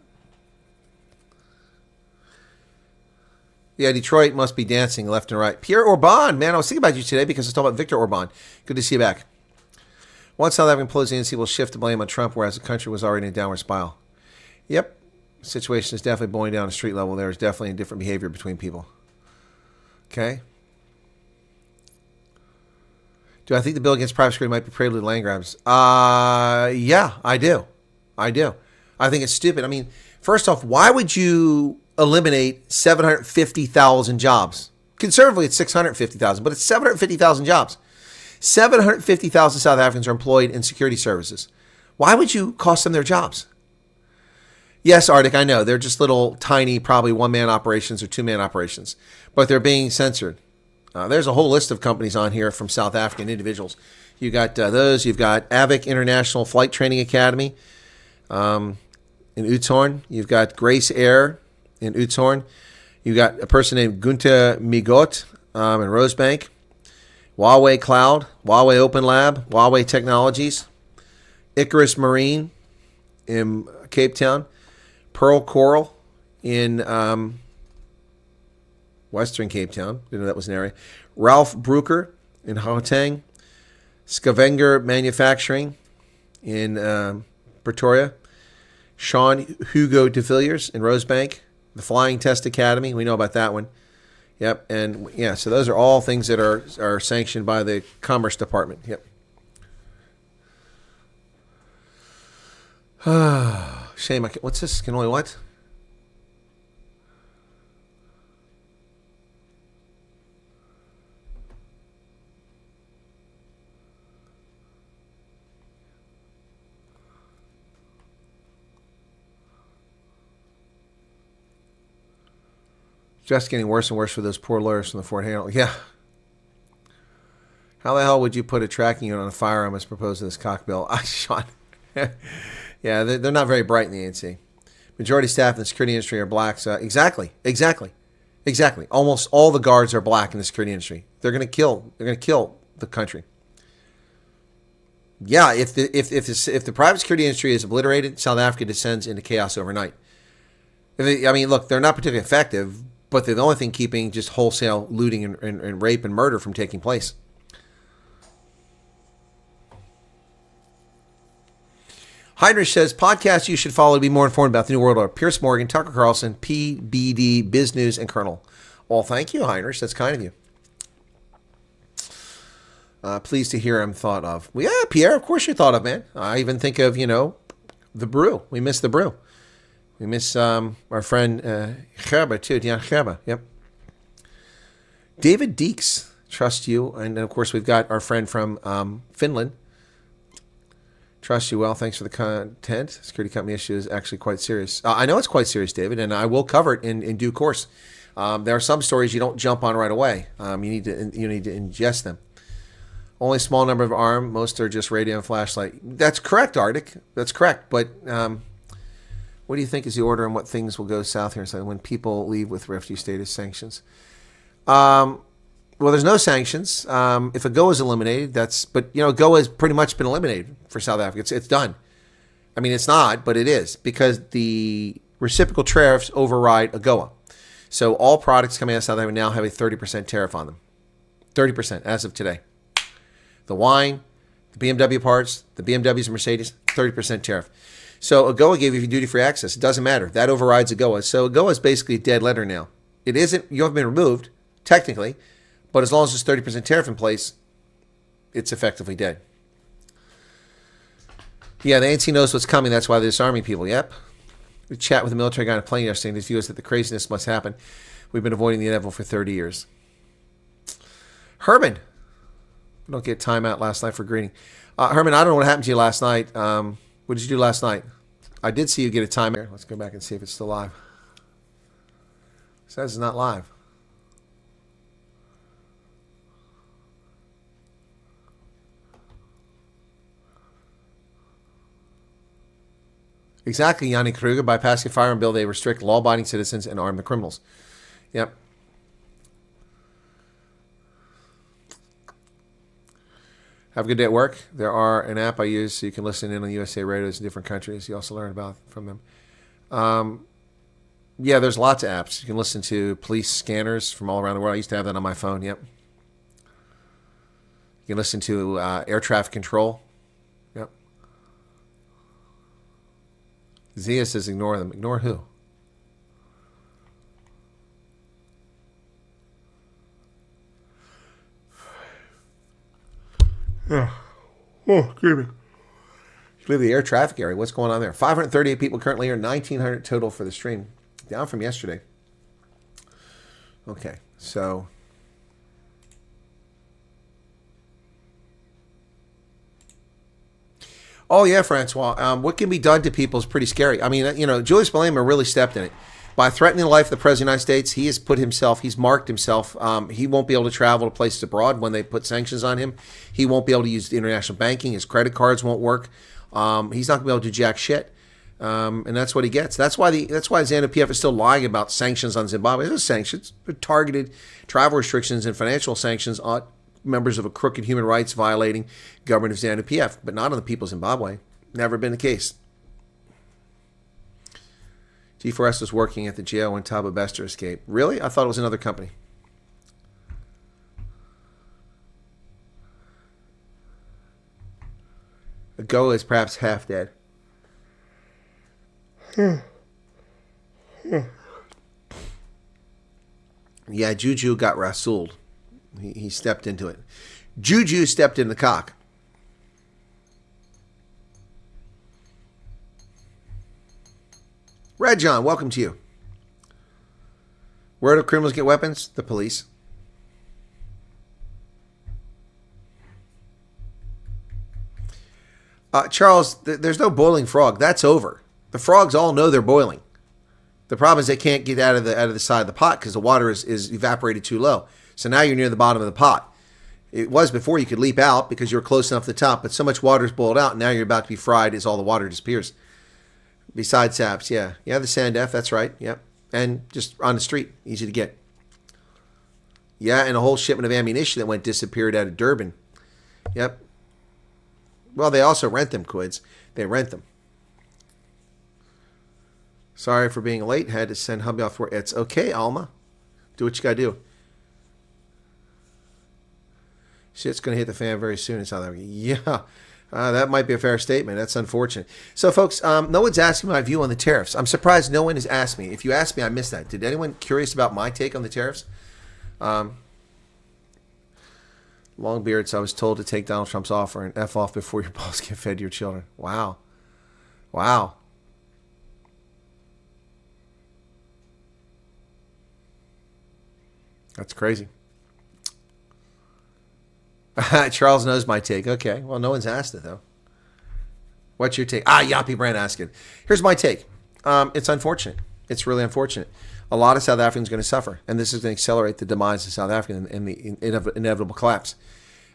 Yeah, Detroit must be dancing left and right. Pierre Orban, man, I was thinking about you today because I was talking about Victor Orban. Good to see you back. Once South African employees, the ANC will shift the blame on Trump, whereas the country was already in a downward spiral. Yep. The situation is definitely boiling down to street level. There is definitely a different behavior between people. Okay. Do I think the bill against private security might be prelude to land grabs? Yeah, I do. I think it's stupid. I mean, first off, why would you eliminate 750,000 jobs? Conservatively, it's 650,000, but it's 750,000 jobs. 750,000 South Africans are employed in security services. Why would you cost them their jobs? Yes, Arctic, I know. They're just little tiny, probably one-man operations or two-man operations, but they're being censored. There's a whole list of companies on here from South African individuals. You got those. You've got AVIC International Flight Training Academy in Oudtshoorn. You've got Grace Air in Oudtshoorn. You've got a person named Gunther Migot in Rosebank. Huawei Cloud, Huawei Open Lab, Huawei Technologies, Icarus Marine in Cape Town, Pearl Coral in Western Cape Town. Didn't know that was an area. Ralph Brucker in Gauteng, Scavenger Manufacturing in Pretoria, Sean Hugo de Villiers in Rosebank, the Flying Test Academy. We know about that one. Yep, and yeah, so those are all things that are sanctioned by the Commerce Department. Yep. Shame. What's this? Can only what? Just getting worse and worse for those poor lawyers from the Fort Hale. Yeah. How the hell would you put a tracking unit on a firearm as proposed to this cock bill? Sean. Yeah, they're not very bright in the ANC. Majority staff in the security industry are blacks. Exactly. Almost all the guards are black in the security industry. They're going to kill the country. Yeah, if the private security industry is obliterated, South Africa descends into chaos overnight. Look, they're not particularly effective, but they're the only thing keeping just wholesale looting and rape and murder from taking place. Heinrich says, podcasts you should follow to be more informed about the New World Order. Pierce Morgan, Tucker Carlson, PBD, Biz News, and Colonel. Well, thank you, Heinrich. That's kind of you. Pleased to hear I'm thought of. Well, yeah, Pierre, of course you're thought of, man. I even think of, the brew. We miss the brew. We miss our friend Gerber, too. Diane Gerber, yep. David Deeks, trust you. And then, of course, we've got our friend from Finland. Trust you well. Thanks for the content. Security company issue is actually quite serious. I know it's quite serious, David, and I will cover it in due course. There are some stories you don't jump on right away. You need to ingest them. Only a small number of armed. Most are just radio and flashlight. That's correct, Arctic. That's correct. But what do you think is the order on what things will go south here when people leave with refugee status sanctions? Well, there's no sanctions. If AGOA is eliminated, but AGOA has pretty much been eliminated for South Africa. It's done. I mean, it's not, but it is, because the reciprocal tariffs override AGOA. So all products coming out of South Africa now have a 30% tariff on them. 30% as of today. The wine, the BMW parts, the BMWs and Mercedes, 30% tariff. So AGOA gave you duty-free access. It doesn't matter. That overrides AGOA. So AGOA is basically a dead letter now. It isn't. You haven't been removed, technically. But as long as there's 30% tariff in place, it's effectively dead. Yeah, the ANC knows what's coming. That's why they're disarming people. Yep. We chat with a military guy on a plane yesterday, and his view is that the craziness must happen. We've been avoiding the inevitable for 30 years. Herman. I don't get time out last night for greeting. Herman, I don't know what happened to you last night. What did you do last night? I did see you get a time here. Let's go back and see if it's still live. It says it's not live. Exactly, Yanni Kruger. By passing a firearm bill, they restrict law-abiding citizens and arm the criminals. Yep. Have a good day at work. There are an app I use so you can listen in on USA radios in different countries. You also learn about from them. Yeah, there's lots of apps. You can listen to police scanners from all around the world. I used to have that on my phone. Yep. You can listen to air traffic control. Yep. Zia says ignore them. Ignore who? Yeah. Oh, excuse me. You leave the air traffic area. What's going on there? 538 people currently here. 1,900 total for the stream. Down from yesterday. Okay, so. Oh, yeah, Francois. What can be done to people is pretty scary. I mean, you know, Julius Malema really stepped in it. By threatening the life of the President of the United States, he has put himself, he's marked himself. He won't be able to travel to places abroad when they put sanctions on him. He won't be able to use international banking. His credit cards won't work. He's not going to be able to do jack shit. And that's what he gets. That's why ZANU-PF is still lying about sanctions on Zimbabwe. There's sanctions. They're targeted travel restrictions and financial sanctions on members of a crooked human rights violating government of ZANU-PF, but not on the people of Zimbabwe. Never been the case. G4S was working at the jail when Thabo Bester escaped. Really? I thought it was another company. Agola is perhaps half dead. Yeah, Juju got Rasooled. He stepped into it. Juju stepped in the cock. Red John, welcome to you. Where do criminals get weapons? The police. Charles, there's no boiling frog. That's over. The frogs all know they're boiling. The problem is they can't get out of the side of the pot because the water is evaporated too low. So now you're near the bottom of the pot. It was before you could leap out because you were close enough to the top, but so much water is boiled out, and now you're about to be fried as all the water disappears. Besides saps, yeah. Yeah, the Sandef, that's right, yep. And just on the street, easy to get. Yeah, and a whole shipment of ammunition that disappeared out of Durban. Yep. Well, they also rent them, Quids. They rent them. Sorry for being late. Had to send hubby off work. It's okay, Alma. Do what you got to do. Shit's going to hit the fan very soon in South Africa. Yeah, that might be a fair statement. That's unfortunate. So, folks, no one's asking my view on the tariffs. I'm surprised no one has asked me. If you asked me, I missed that. Did anyone curious about my take on the tariffs? Longbeards, I was told to take Donald Trump's offer and F off before your balls get fed to your children. Wow. Wow. That's crazy. Charles knows my take. Okay. Well, no one's asked it, though. What's your take? Yappy Brand asking. Here's my take. It's unfortunate. It's really unfortunate. A lot of South Africans are going to suffer, and this is going to accelerate the demise of South Africa and the inevitable collapse.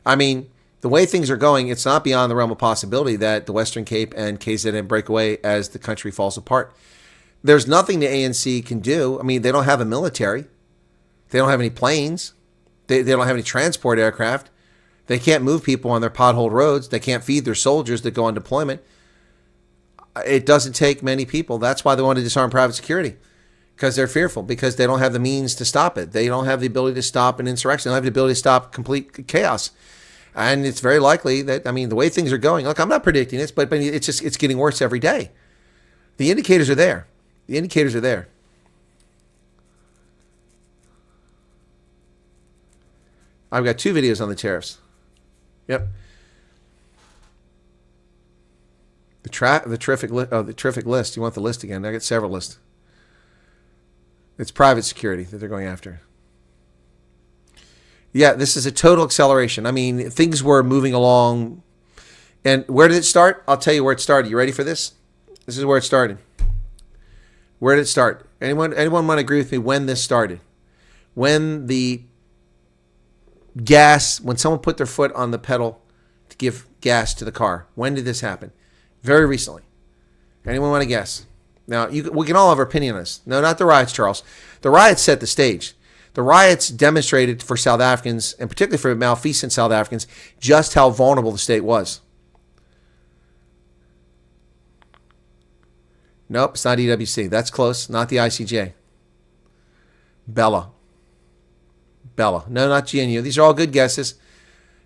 I mean, the way things are going, it's not beyond the realm of possibility that the Western Cape and KZN break away as the country falls apart. There's nothing the ANC can do. I mean, they don't have a military. They don't have any planes. They don't have any transport aircraft. They can't move people on their potholed roads. They can't feed their soldiers that go on deployment. It doesn't take many people. That's why they want to disarm private security, because they're fearful, because they don't have the means to stop it. They don't have the ability to stop an insurrection. They don't have the ability to stop complete chaos. And it's very likely that, I mean, the way things are going, look, I'm not predicting this, but it's getting worse every day. The indicators are there. The indicators are there. I've got 2 videos on the tariffs. Yep. The terrific list. You want the list again? I got several lists. It's private security that they're going after. Yeah, this is a total acceleration. I mean, things were moving along And where did it start? I'll tell you where it started. You ready for this? This is where it started. Where did it start? Anyone want to agree with me when this started? When when someone put their foot on the pedal to give gas to the car. When did this happen? Very recently. Anyone want to guess? Now, we can all have our opinion on this. No, not the riots, Charles. The riots set the stage. The riots demonstrated for South Africans, and particularly for malfeasant South Africans, just how vulnerable the state was. Nope, it's not EWC. That's close. Not the ICJ. Bella. No, not GNU. These are all good guesses.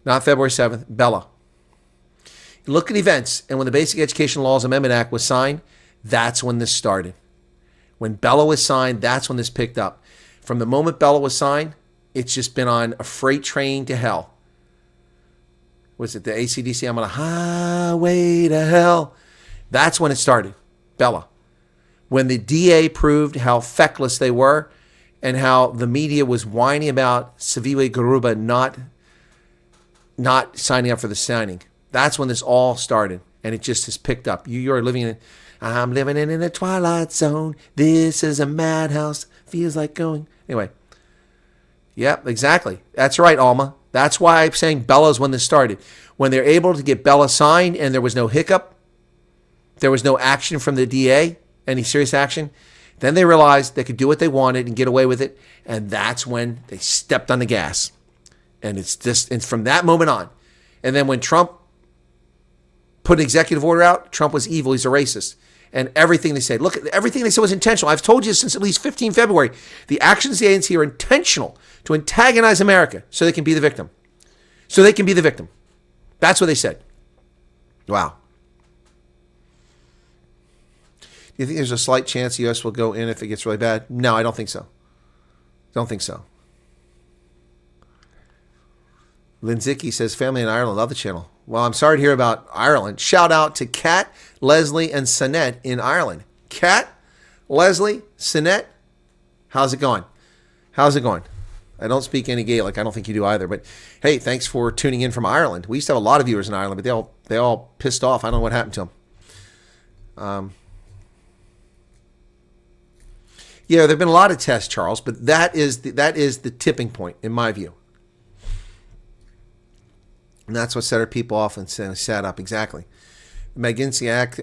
Not February 7th. Bella. Look at events, and when the Basic Education Laws Amendment Act was signed, that's when this started. When Bella was signed, that's when this picked up. From the moment Bella was signed, it's just been on a freight train to hell. Was it the AC/DC? I'm on a highway to hell. That's when it started. Bella. When the DA proved how feckless they were and how the media was whining about Siviwe Garuba not signing up for the signing. That's when this all started, and it just has picked up. You're living in, I'm living in a twilight zone. This is a madhouse. Feels like going. Anyway. Yep, exactly. That's right, Alma. That's why I'm saying Bella is when this started. When they're able to get Bella signed and there was no hiccup, there was no action from the DA, any serious action, then they realized they could do what they wanted and get away with it, and that's when they stepped on the gas. And it's from that moment on. And then when Trump put an executive order out, Trump was evil, he's a racist. And everything they said, look, everything they said was intentional. I've told you since at least 15 February, the actions of the ANC are intentional to antagonize America so they can be the victim. That's what they said. Wow. Do you think there's a slight chance the U.S. will go in if it gets really bad? No, I don't think so. Linzicki says, family in Ireland, love the channel. Well, I'm sorry to hear about Ireland. Shout out to Kat, Leslie, and Sinette in Ireland. Kat, Leslie, Sinette, how's it going? I don't speak any Gaelic. I don't think you do either. But hey, thanks for tuning in from Ireland. We used to have a lot of viewers in Ireland, but they all pissed off. I don't know what happened to them. Yeah, there have been a lot of tests, Charles, but that is the tipping point in my view. And that's what set our people off and set up. Exactly. The Magnitsky Act.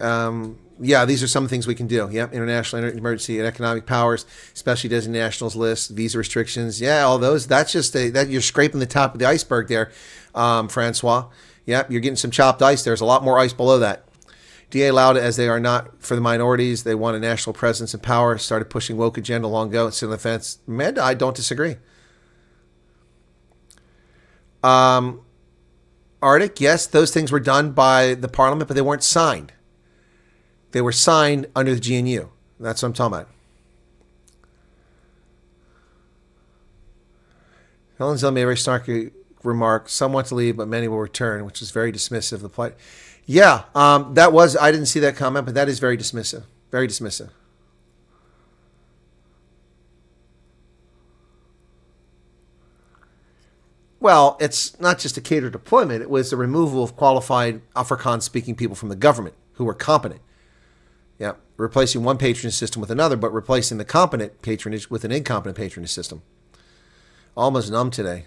These are some things we can do. Yep. International emergency and economic powers, especially designated nationals list, visa restrictions. Yeah, all those. That's just that you're scraping the top of the iceberg there, Francois. Yep. You're getting some chopped ice. There's a lot more ice below that. DA allowed it as they are not for the minorities. They want a national presence and power. Started pushing woke agenda long ago. Sit on the fence. Amanda, I don't disagree. Arctic, yes, those things were done by the parliament, but they weren't signed. They were signed under the GNU. That's what I'm talking about. Helen Zell made a very snarky remark. Some want to leave, but many will return, which is very dismissive of the plight. Yeah, I didn't see that comment, but that is very dismissive. Very dismissive. Well, it's not just a catered deployment. It was the removal of qualified Afrikaans-speaking people from the government who were competent. Yeah, replacing one patronage system with another, but replacing the competent patronage with an incompetent patronage system. Almost numb today.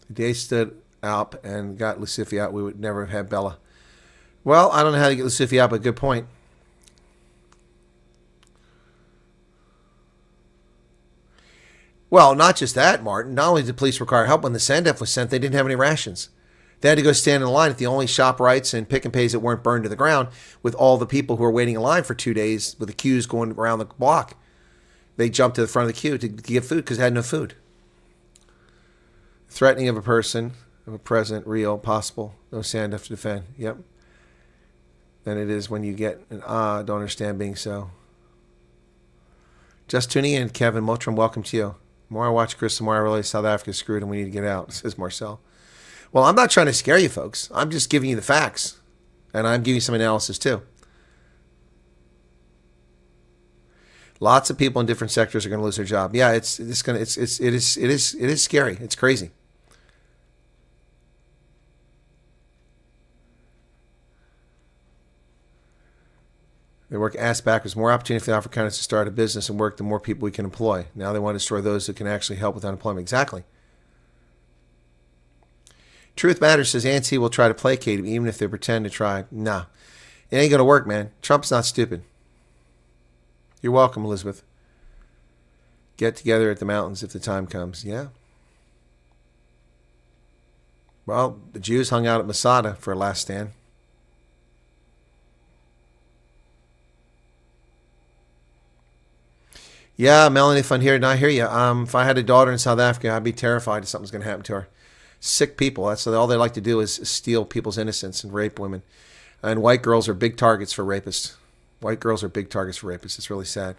The day stood up and got Lucifi out. We would never have had Bella. Well, I don't know how to get Lucifi out, but good point. Well, not just that, Martin. Not only did police require help, when the SANDF was sent, they didn't have any rations. They had to go stand in line at the only ShopRites and pick and pays that weren't burned to the ground with all the people who were waiting in line for 2 days with the queues going around the block. They jumped to the front of the queue to get food because they had no food. Threatening of a person, of a president, real, possible, no SANDF to defend. Yep. Then it is when you get an don't understand being so. Just tuning in, Kevin Motram, welcome to you. The more I watch Chris, the more I realize South Africa's screwed and we need to get out, says Marcel. Well, I'm not trying to scare you folks. I'm just giving you the facts. And I'm giving you some analysis too. Lots of people in different sectors are going to lose their job. Yeah, it is scary. It's crazy. They work ass backwards. More opportunity for the Afrikaners to start a business and work, the more people we can employ. Now they want to destroy those who can actually help with unemployment. Exactly. Truth Matters says ANC will try to placate him even if they pretend to try. Nah. It ain't going to work, man. Trump's not stupid. You're welcome, Elizabeth. Get together at the mountains if the time comes. Yeah. Well, the Jews hung out at Masada for a last stand. Yeah, Melanie, if I'm here, I hear you. If I had a daughter in South Africa, I'd be terrified if something's going to happen to her. Sick people. That's all they like to do is steal people's innocence and rape women. And white girls are big targets for rapists. White girls are big targets for rapists. It's really sad.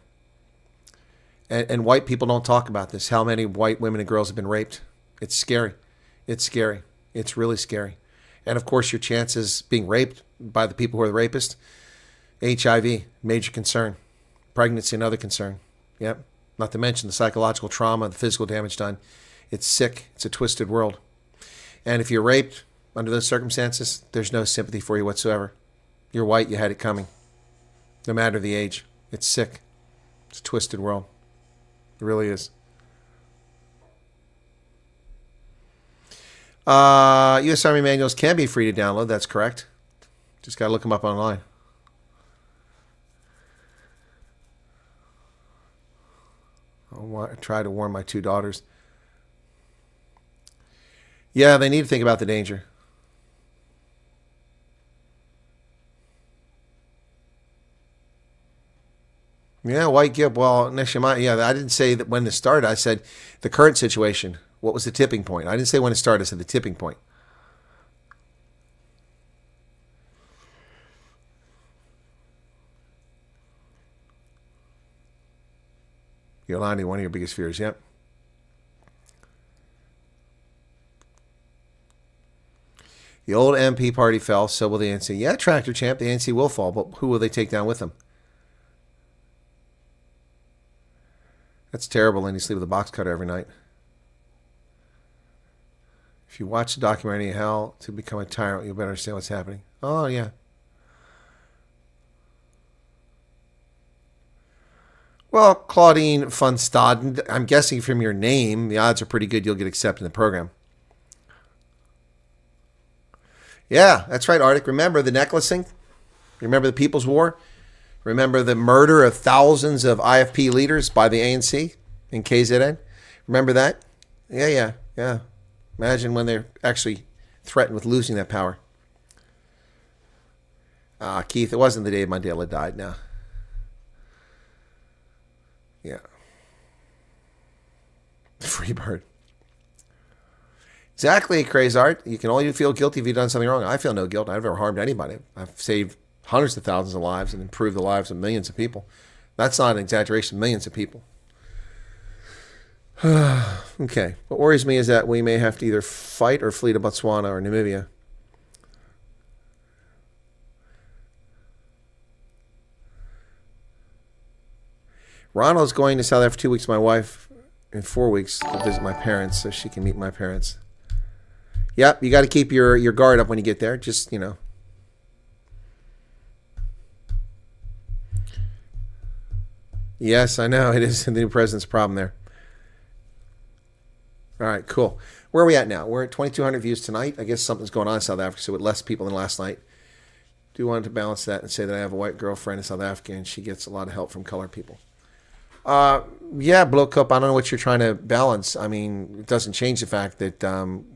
And white people don't talk about this. How many white women and girls have been raped? It's scary. It's scary. It's really scary. And of course, your chances being raped by the people who are the rapists, HIV, major concern. Pregnancy, another concern. Yep. Not to mention the psychological trauma, the physical damage done. It's sick. It's a twisted world. And if you're raped under those circumstances, there's no sympathy for you whatsoever. You're white, you had it coming. No matter the age. It's sick. It's a twisted world. It really is. U.S. Army manuals can be free to download. That's correct. Just got to look them up online. I'll try to warn my 2 daughters. Yeah, they need to think about the danger. Yeah, white guilt. Well, Neshama, yeah, I didn't say that when this started. I said the current situation. What was the tipping point? I didn't say when it started. I said the tipping point. Yolandi, one of your biggest fears. Yep. The old MP party fell, so will the ANC. Yeah, Tractor Champ, the ANC will fall, but who will they take down with them? That's terrible, and you sleep with a box cutter every night. If you watch the documentary How to Become a Tyrant, you'll better understand what's happening. Oh, yeah. Well, Claudine van Staden, I'm guessing from your name, the odds are pretty good you'll get accepted in the program. Yeah, that's right, Arctic. Remember the necklacing? Remember the People's War? Remember the murder of thousands of IFP leaders by the ANC in KZN? Remember that? Yeah. Imagine when they're actually threatened with losing that power. Keith, it wasn't the day Mandela died, no. Yeah. Free bird. Exactly, Crazy Art. You can only feel guilty if you've done something wrong. I feel no guilt. I've never harmed anybody. I've saved hundreds of thousands of lives and improved the lives of millions of people. That's not an exaggeration. Millions of people. Okay. What worries me is that we may have to either fight or flee to Botswana or Namibia. Ronald's going to South Africa for 2 weeks. My wife in 4 weeks to visit my parents so she can meet my parents. Yep, you got to keep your guard up when you get there. Just, Yes, I know. It is the new president's problem there. All right, cool. Where are we at now? We're at 2,200 views tonight. I guess something's going on in South Africa, so with less people than last night. Do want to balance that and say that I have a white girlfriend in South Africa and she gets a lot of help from colored people. Yeah, Blow Cup, I don't know what you're trying to balance. I mean, it doesn't change the fact that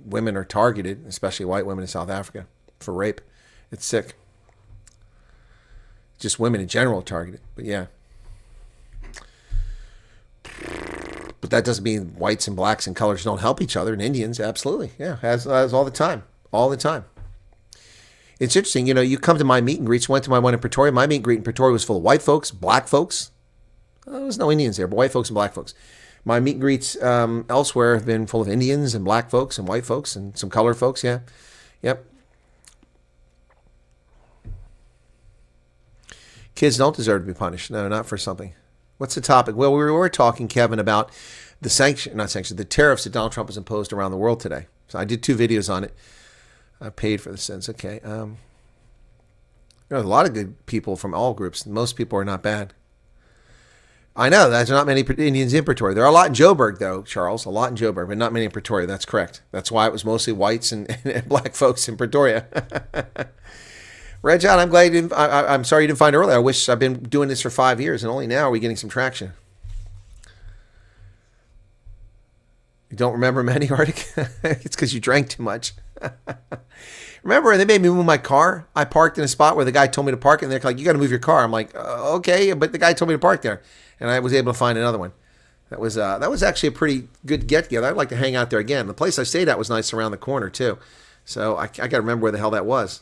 women are targeted, especially white women in South Africa, for rape. It's sick. Just women in general are targeted, but yeah. But that doesn't mean whites and blacks and colors don't help each other, and Indians, absolutely. Yeah, as all the time. All the time. It's interesting, you come to my meet and greets, went to my one in Pretoria. My meet and greet in Pretoria was full of white folks, black folks. There was no Indians there, but white folks and black folks. My meet and greets elsewhere have been full of Indians and black folks and white folks and some colored folks, yeah. Yep. Kids don't deserve to be punished. No, not for something. What's the topic? Well, we were talking, Kevin, about the the tariffs that Donald Trump has imposed around the world today. So I did 2 videos on it. I paid for the sins. Okay. There's a lot of good people from all groups. Most people are not bad. I know there's not many Indians in Pretoria. There are a lot in Joburg, though, Charles. A lot in Joburg, but not many in Pretoria. That's correct. That's why it was mostly whites and black folks in Pretoria. Red John, I'm glad you didn't. I'm sorry you didn't find it earlier. I wish I've been doing this for 5 years, and only now are we getting some traction. You don't remember many, Arctic? It's because you drank too much. Remember, they made me move my car. I parked in a spot where the guy told me to park, and they're like, "You got to move your car." I'm like, "Okay," but the guy told me to park there, and I was able to find another one. That was actually a pretty good get together. I'd like to hang out there again. The place I stayed at was nice around the corner too, so I got to remember where the hell that was.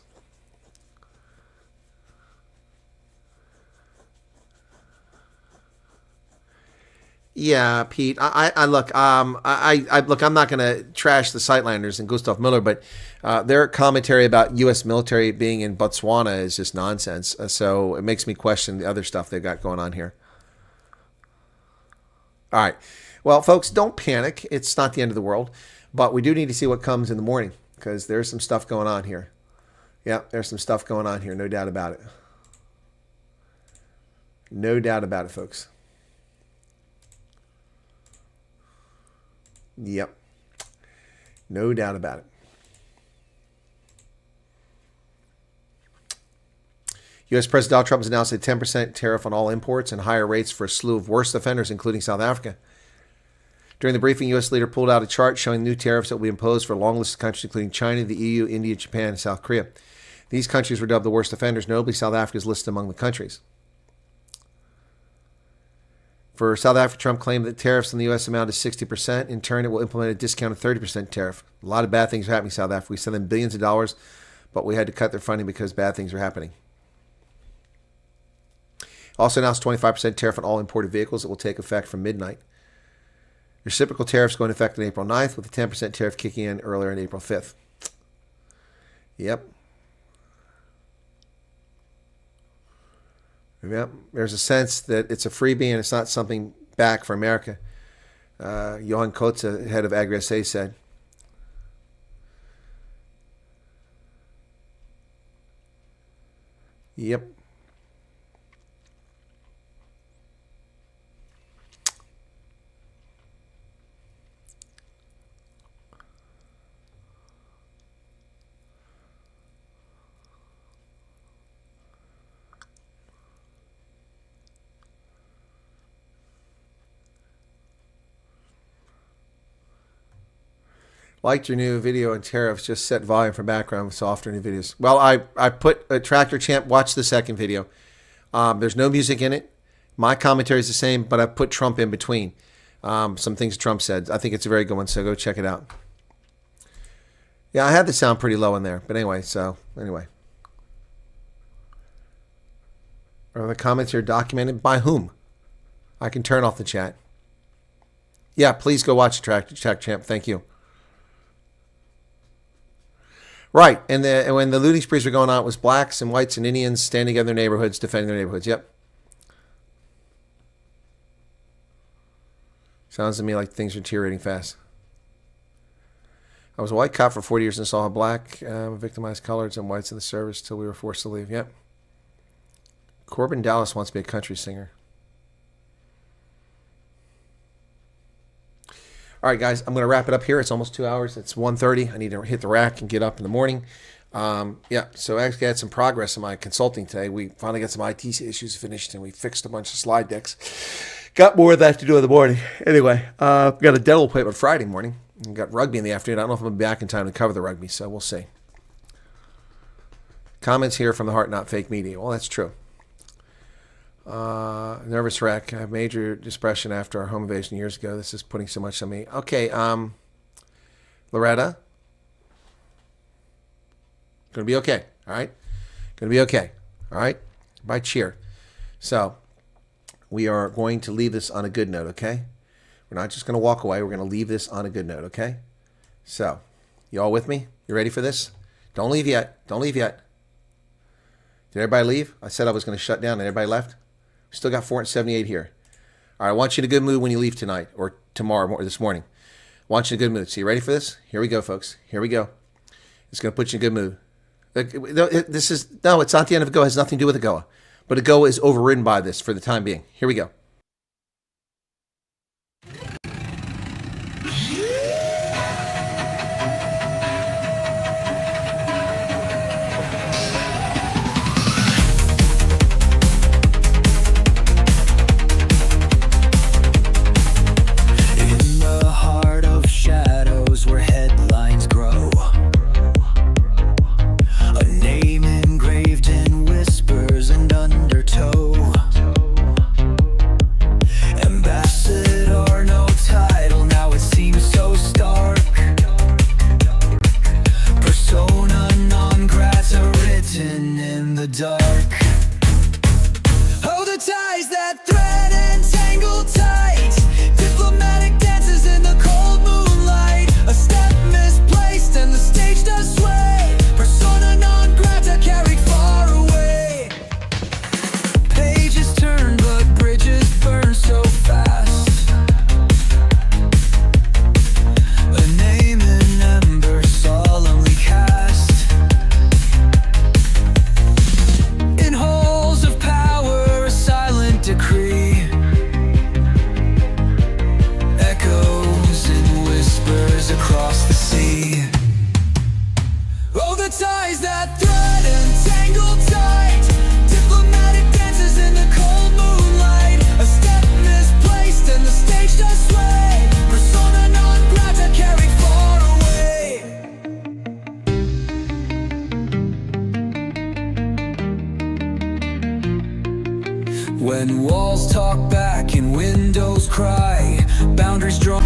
Yeah, Pete. I look. Look. I'm not going to trash the Sightlanders and Gustav Miller, but their commentary about U.S. military being in Botswana is just nonsense. So it makes me question the other stuff they've got going on here. All right. Well, folks, don't panic. It's not the end of the world, but we do need to see what comes in the morning because there's some stuff going on here. Yeah, there's some stuff going on here. No doubt about it. No doubt about it, folks. Yep. No doubt about it. U.S. President Donald Trump has announced a 10% tariff on all imports and higher rates for a slew of worst offenders, including South Africa. During the briefing, U.S. leader pulled out a chart showing new tariffs that will be imposed for a long list of countries, including China, the EU, India, Japan, and South Korea. These countries were dubbed the worst offenders. Notably, South Africa is listed among the countries. For South Africa, Trump claimed that tariffs in the U.S. amount to 60%. In turn, it will implement a discounted 30% tariff. A lot of bad things are happening in South Africa. We send them billions of dollars, but we had to cut their funding because bad things are happening. Also announced 25% tariff on all imported vehicles that will take effect from midnight. Reciprocal tariffs go into effect on April 9th, with a 10% tariff kicking in earlier on April 5th. Yep. Yep. There's a sense that it's a freebie and it's not something back for America. Johan Kotze, head of Agri-SA, said. Yep. Liked your new video on tariffs. Just set volume for background with softer new videos. Well, I put a Tractor Champ. Watch the second video. There's no music in it. My commentary is the same, but I put Trump in between. Some things Trump said. I think it's a very good one, so go check it out. Yeah, I had the sound pretty low in there. But anyway, Are the comments here documented? By whom? I can turn off the chat. Yeah, please go watch Tractor Champ. Thank you. Right, and when the looting sprees were going on, it was blacks and whites and Indians standing in their neighborhoods, defending their neighborhoods. Yep. Sounds to me like things are deteriorating fast. I was a white cop for 40 years and saw how black victimized coloreds and whites in the service till we were forced to leave. Yep. Corbin Dallas wants to be a country singer. All right, guys, I'm going to wrap it up here. It's almost 2 hours. It's 1:30. I need to hit the rack and get up in the morning. Yeah, so I actually had some progress in my consulting today. We finally got some IT issues finished, and we fixed a bunch of slide decks. Got more of that to do in the morning. Anyway, got a dental appointment Friday morning. And got rugby in the afternoon. I don't know if I'm going to be back in time to cover the rugby, so we'll see. Comments here from the Heart Not Fake Media. Well, that's true. Nervous wreck. I have major depression after our home invasion years ago. This is putting so much on me. Okay, Loretta. Gonna be okay, all right? Gonna be okay, all right? By cheer. So, we are going to leave this on a good note, okay? We're not just gonna walk away. We're gonna leave this on a good note, okay? So, you all with me? You ready for this? Don't leave yet. Don't leave yet. Did everybody leave? I said I was gonna shut down and everybody left. We still got 478 here. All right, I want you in a good mood when you leave tonight or tomorrow or this morning. I want you in a good mood. So you ready for this? Here we go, folks. Here we go. It's going to put you in a good mood. It's not the end of a Goa. It has nothing to do with a Goa. But a Goa is overridden by this for the time being. Here we go. When walls talk back and windows cry, boundaries drawn.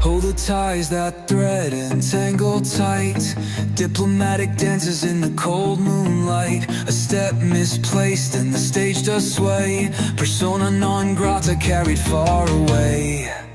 Hold the ties that thread and tangle tight. Diplomatic dances in the cold moonlight. A step misplaced and the stage does sway. Persona non grata carried far away.